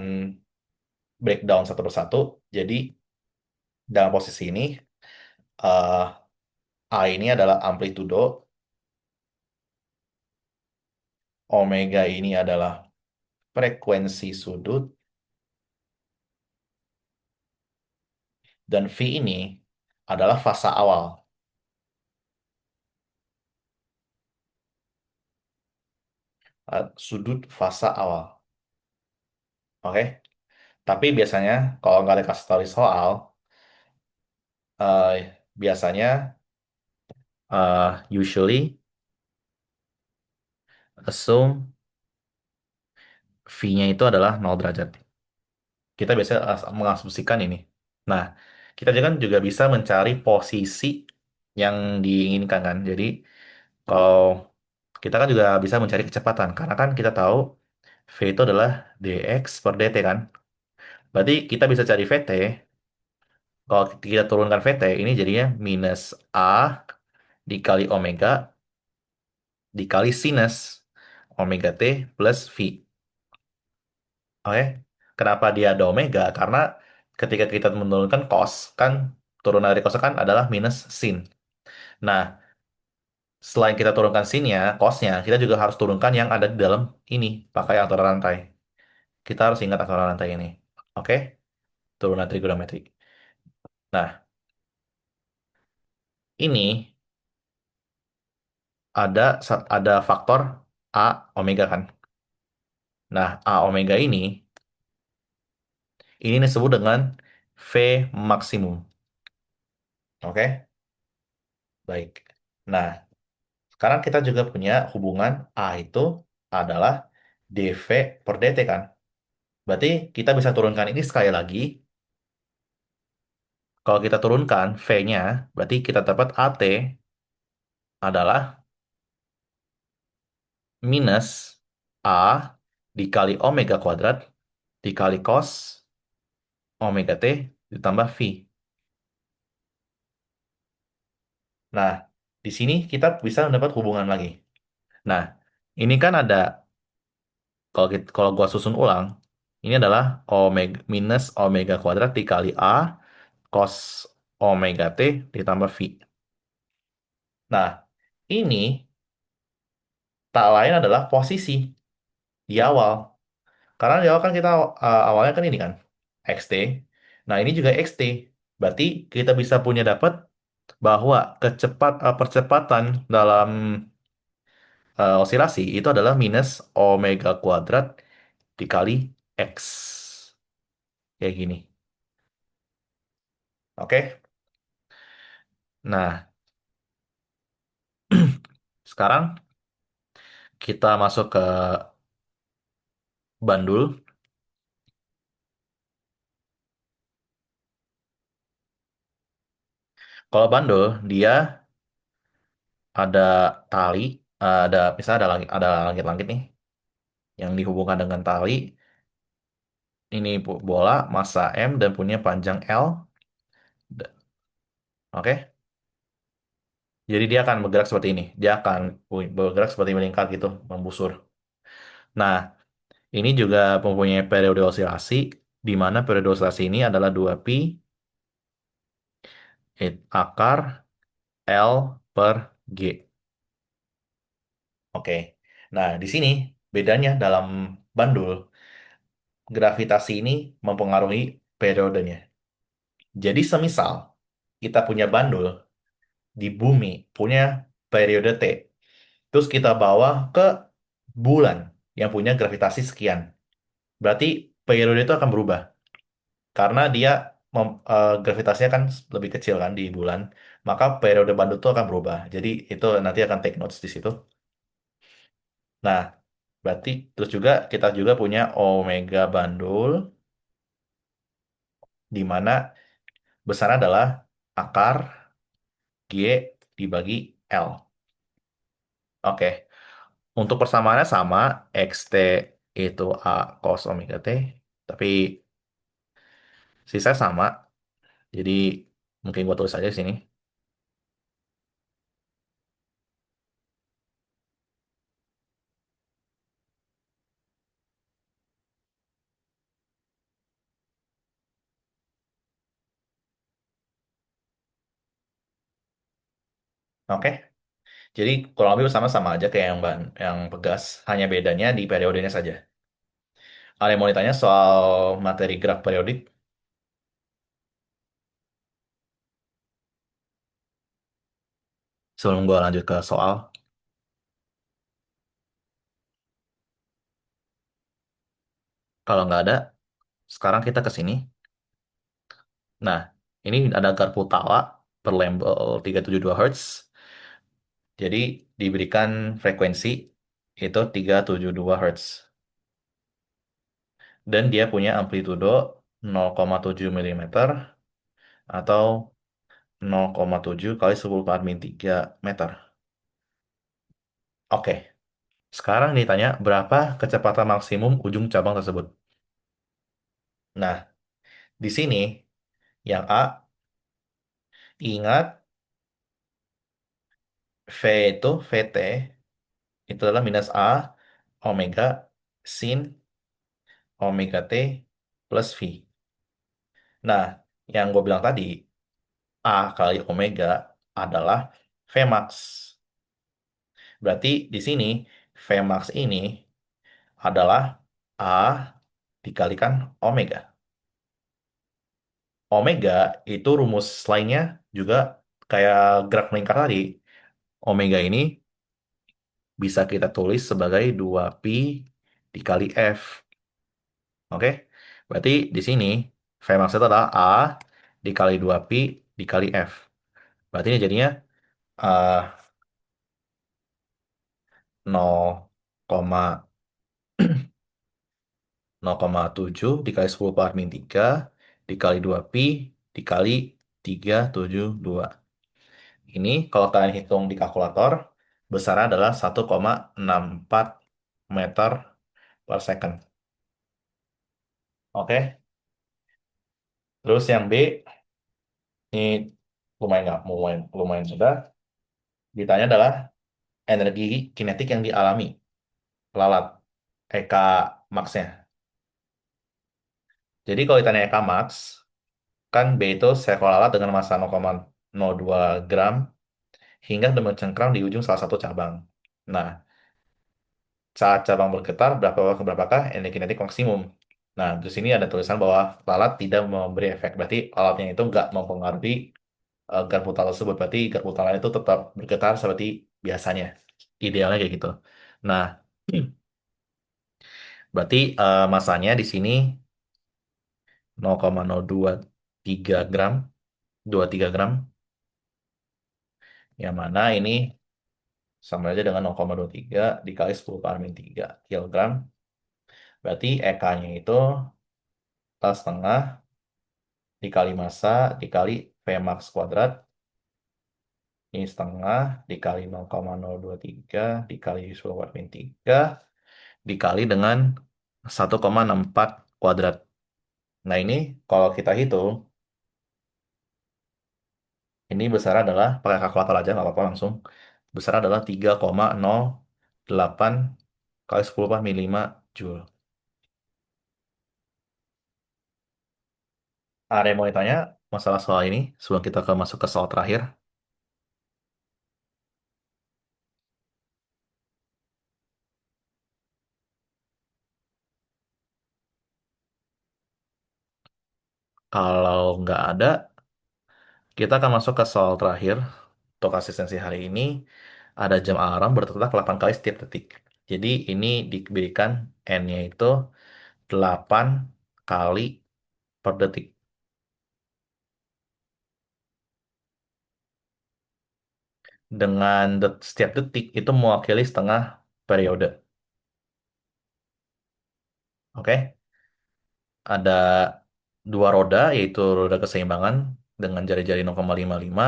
breakdown satu persatu. Jadi, dalam posisi ini, eh, A ini adalah amplitudo, omega ini adalah frekuensi sudut, dan V ini adalah fasa awal, sudut fasa awal. Oke? Tapi biasanya kalau nggak ada kasih tahu di soal, biasanya usually assume V-nya itu adalah 0 derajat. Kita biasa mengasumsikan ini. Nah, kita juga bisa mencari posisi yang diinginkan kan. Jadi, kalau kita kan juga bisa mencari kecepatan, karena kan kita tahu V itu adalah dx per dt kan. Berarti kita bisa cari Vt, kalau kita turunkan Vt, ini jadinya minus A dikali omega dikali sinus omega t plus V. Oke, kenapa dia ada omega? Karena ketika kita menurunkan cos, kan turunan dari cos kan adalah minus sin. Nah, selain kita turunkan sinnya, cosnya, kita juga harus turunkan yang ada di dalam ini, pakai aturan rantai. Kita harus ingat aturan rantai ini. Oke, turunan trigonometri. Nah, ini ada faktor A omega kan. Nah, A omega ini disebut dengan V maksimum. Oke, baik. Nah, sekarang kita juga punya hubungan A itu adalah dV per dt kan. Berarti kita bisa turunkan ini sekali lagi. Kalau kita turunkan V-nya, berarti kita dapat AT adalah minus A dikali omega kuadrat dikali cos omega T ditambah V. Nah, di sini kita bisa mendapat hubungan lagi. Nah, ini kan ada, kalau gua susun ulang, ini adalah omega minus omega kuadrat dikali A cos omega T ditambah V. Nah, ini tak lain adalah posisi di awal. Karena di awal kan kita awalnya kan ini kan XT. Nah, ini juga XT. Berarti kita bisa punya dapat bahwa percepatan dalam osilasi itu adalah minus omega kuadrat dikali X. Kayak gini. Oke? Nah, sekarang kita masuk ke bandul. Kalau bandul, dia ada tali, ada misalnya ada langit-langit nih yang dihubungkan dengan tali. Ini bola massa M dan punya panjang L. Oke. Jadi dia akan bergerak seperti ini. Dia akan bergerak seperti meningkat gitu, membusur. Nah, ini juga mempunyai periode osilasi, di mana periode osilasi ini adalah 2pi akar L per G. Oke. Nah, di sini bedanya dalam bandul, gravitasi ini mempengaruhi periodenya. Jadi semisal kita punya bandul di bumi, punya periode T, terus kita bawa ke bulan yang punya gravitasi sekian. Berarti periode itu akan berubah karena dia gravitasinya kan lebih kecil kan di bulan, maka periode bandul itu akan berubah. Jadi itu nanti akan take notes di situ. Nah, berarti terus juga kita juga punya omega bandul di mana besarnya adalah akar G dibagi L. Oke, untuk persamaannya sama, XT itu A cos omega T, tapi sisa sama. Jadi mungkin gua tulis aja di sini. Oke, jadi kurang lebih sama-sama aja kayak yang pegas, hanya bedanya di periodenya saja. Ada yang mau ditanya soal materi gerak periodik sebelum gua lanjut ke soal? Kalau nggak ada, sekarang kita ke sini. Nah, ini ada garpu tawa berlabel 372 Hz. Jadi diberikan frekuensi itu 372 Hz. Dan dia punya amplitudo 0,7 mm atau 0,7 kali 10 ke min 3 meter. Oke, sekarang ditanya berapa kecepatan maksimum ujung cabang tersebut. Nah, di sini yang A, ingat V itu VT itu adalah minus A omega sin omega T plus V. Nah, yang gue bilang tadi, A kali omega adalah Vmax. Berarti di sini Vmax ini adalah A dikalikan omega. Omega itu rumus lainnya juga kayak gerak melingkar tadi. Omega ini bisa kita tulis sebagai 2pi dikali F. Oke? Berarti di sini Vmax itu adalah A dikali 2pi dikali F. Berarti ini jadinya eh, 0,7 dikali 10 per min 3 dikali 2pi dikali 372. Ini kalau kalian hitung di kalkulator, besarnya adalah 1,64 meter per second. Oke, terus yang B, ini lumayan nggak? Lumayan, lumayan sudah. Ditanya adalah energi kinetik yang dialami lalat, EK max-nya. Jadi kalau ditanya EK max, kan B itu seekor lalat dengan massa 0,02 gram hingga mencengkram di ujung salah satu cabang. Nah, saat cabang bergetar, berapakah energi kinetik maksimum? Nah, di sini ada tulisan bahwa lalat tidak memberi efek. Berarti alatnya itu nggak mempengaruhi garpu tala tersebut. Berarti garpu tala itu tetap bergetar seperti biasanya. Idealnya kayak gitu. Nah, berarti masanya di sini 0,023 gram, 23 gram, yang mana ini sama aja dengan 0,23 dikali 10 per min 3 kilogram. Berarti EK-nya itu setengah dikali massa dikali Vmax kuadrat Ini setengah dikali 0,023 dikali 10 kuadrat min 3 dikali dengan 1,64 kuadrat. Nah ini kalau kita hitung, ini besar adalah, pakai kalkulator aja nggak apa-apa langsung. Besar adalah 3,08 kali 10 min 5 Joule. Ada yang mau ditanya masalah soal ini sebelum kita masuk ke soal terakhir? Kalau nggak ada, kita akan masuk ke soal terakhir. Untuk asistensi hari ini, ada jam alarm berdetak 8 kali setiap detik. Jadi ini diberikan N-nya itu 8 kali per detik. Dengan setiap detik itu mewakili setengah periode. Oke? Ada dua roda, yaitu roda keseimbangan dengan jari-jari 0,55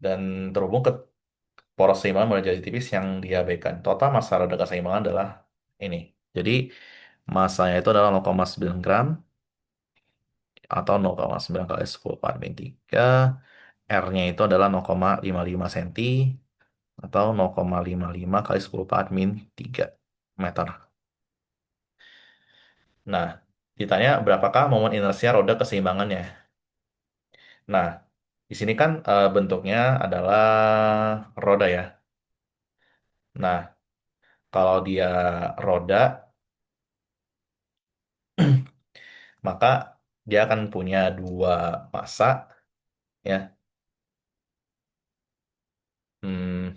dan terhubung ke poros seimbangan melalui jari tipis yang diabaikan. Total massa roda keseimbangan adalah ini. Jadi masanya itu adalah 0,9 gram atau 0,9 kali 10 per min 3. R-nya itu adalah 0,55 cm atau 0,55 kali 10 per min 3 meter. Nah, ditanya berapakah momen inersia roda keseimbangannya. Nah, di sini kan bentuknya adalah roda ya. Nah, kalau dia roda, maka dia akan punya dua massa ya. Hmm,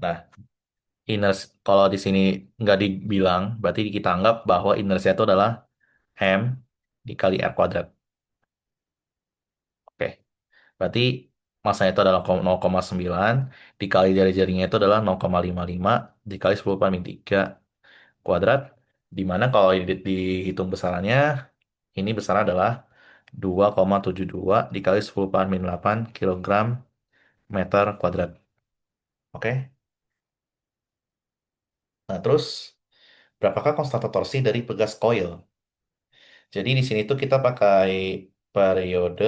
nah, kalau di sini nggak dibilang, berarti kita anggap bahwa inersia itu adalah m dikali r kuadrat. Oke, berarti masanya itu adalah 0,9 dikali jari-jarinya itu adalah 0,55 dikali 10 per min 3 kuadrat. Di mana kalau dihitung besarannya, ini besar adalah 2,72 dikali 10 per min 8 kilogram meter kuadrat. Oke, nah terus berapakah konstanta torsi dari pegas koil? Jadi di sini tuh kita pakai periode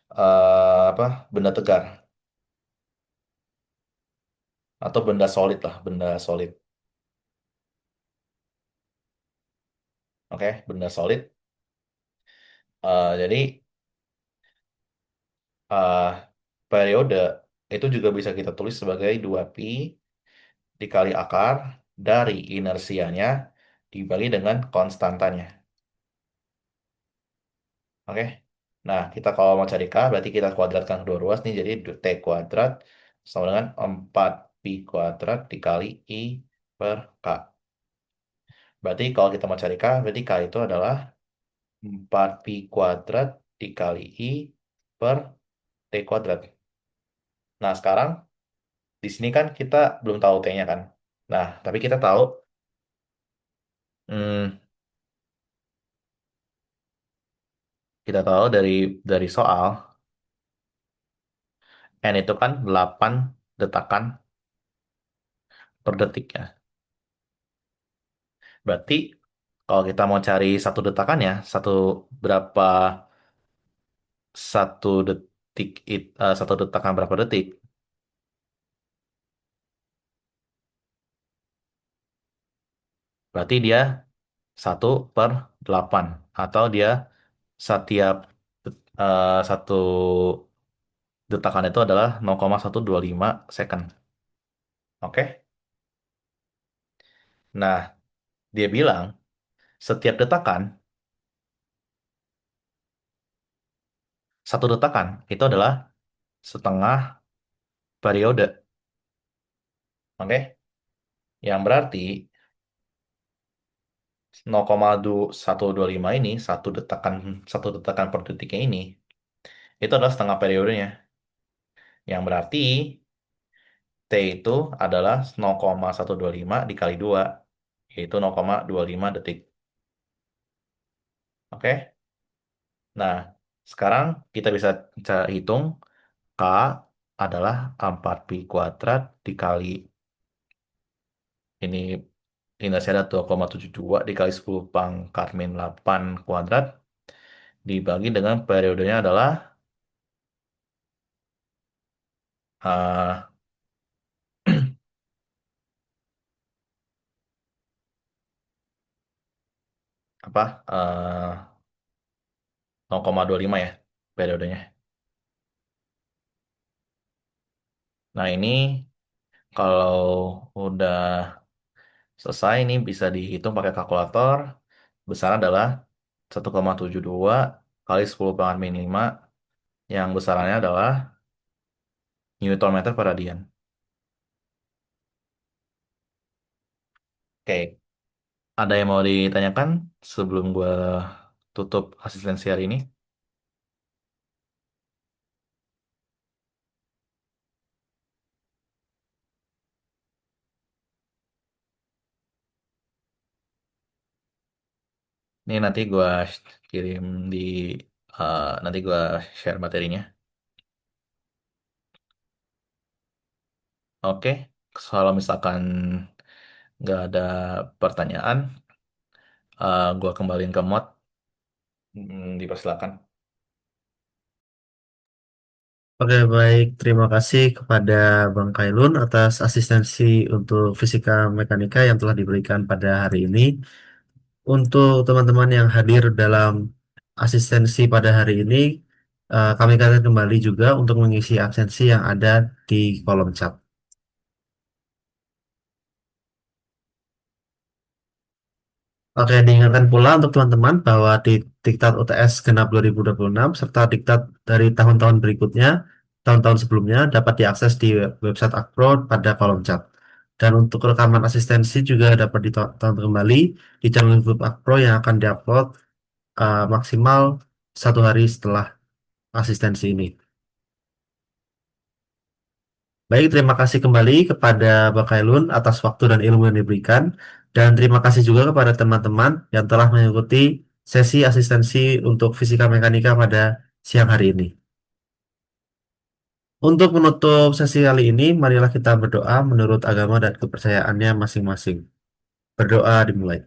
apa benda tegar atau benda solid lah, benda solid. Oke, benda solid. Jadi eh, periode itu juga bisa kita tulis sebagai 2pi dikali akar dari inersianya dibagi dengan konstantanya. Oke. Nah, kita kalau mau cari K, berarti kita kuadratkan kedua ruas nih. Jadi T kuadrat sama dengan 4pi kuadrat dikali I per K. Berarti kalau kita mau cari K, berarti K itu adalah 4pi kuadrat dikali I per T kuadrat. Nah, sekarang di sini kan kita belum tahu T-nya kan. Nah, tapi kita tahu, hmm, kita tahu dari soal, N itu kan 8 detakan per detik ya. Berarti kalau kita mau cari satu detakan ya, berapa satu detakan berapa detik? Berarti dia 1/8 atau dia setiap satu detakan itu adalah 0,125 second. Oke? Nah, dia bilang setiap detakan, satu detakan itu adalah setengah periode. Oke? Yang berarti 0,125 ini satu detakan per detiknya ini itu adalah setengah periodenya. Yang berarti T itu adalah 0,125 dikali 2, yaitu 0,25 detik. Oke? Nah, Sekarang kita bisa hitung K adalah 4pi kuadrat dikali ini indeksnya ada 2,72 dikali 10 pangkat min 8 kuadrat dibagi dengan periodenya adalah eh, apa 0,25 ya periodenya. Nah, ini kalau udah selesai ini bisa dihitung pakai kalkulator. Besar adalah 1,72 kali 10 pangkat min 5 yang besarannya adalah Newton meter per radian. Oke, ada yang mau ditanyakan sebelum gue tutup asistensi hari ini? Ini nanti gue kirim di nanti gue share materinya. Oke, kalau misalkan nggak ada pertanyaan, gue kembaliin ke mod. Dipersilakan. Oke, baik. Terima kasih kepada Bang Kailun atas asistensi untuk fisika mekanika yang telah diberikan pada hari ini. Untuk teman-teman yang hadir dalam asistensi pada hari ini, kami akan kembali juga untuk mengisi absensi yang ada di kolom chat. Oke, diingatkan pula untuk teman-teman bahwa di Diktat UTS Genap 2026 serta diktat dari tahun-tahun berikutnya, tahun-tahun sebelumnya dapat diakses di website Akpro pada kolom chat. Dan untuk rekaman asistensi juga dapat ditonton kembali di channel YouTube Akpro yang akan diupload maksimal 1 hari setelah asistensi ini. Baik, terima kasih kembali kepada Bakailun atas waktu dan ilmu yang diberikan. Dan terima kasih juga kepada teman-teman yang telah mengikuti sesi asistensi untuk fisika mekanika pada siang hari ini. Untuk menutup sesi kali ini, marilah kita berdoa menurut agama dan kepercayaannya masing-masing. Berdoa dimulai.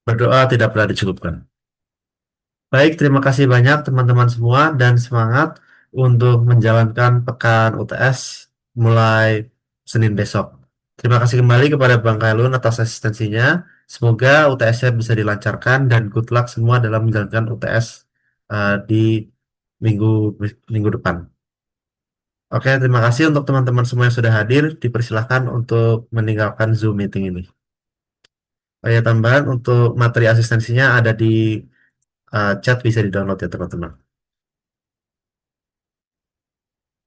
Berdoa tidak pernah dicukupkan. Baik, terima kasih banyak teman-teman semua dan semangat untuk menjalankan pekan UTS mulai Senin besok. Terima kasih kembali kepada Bang Kailun atas asistensinya. Semoga UTS-nya bisa dilancarkan dan good luck semua dalam menjalankan UTS di minggu minggu depan. Oke, terima kasih untuk teman-teman semua yang sudah hadir. Dipersilahkan untuk meninggalkan Zoom meeting ini. Oh ya, tambahan untuk materi asistensinya ada di chat bisa di-download ya teman-teman.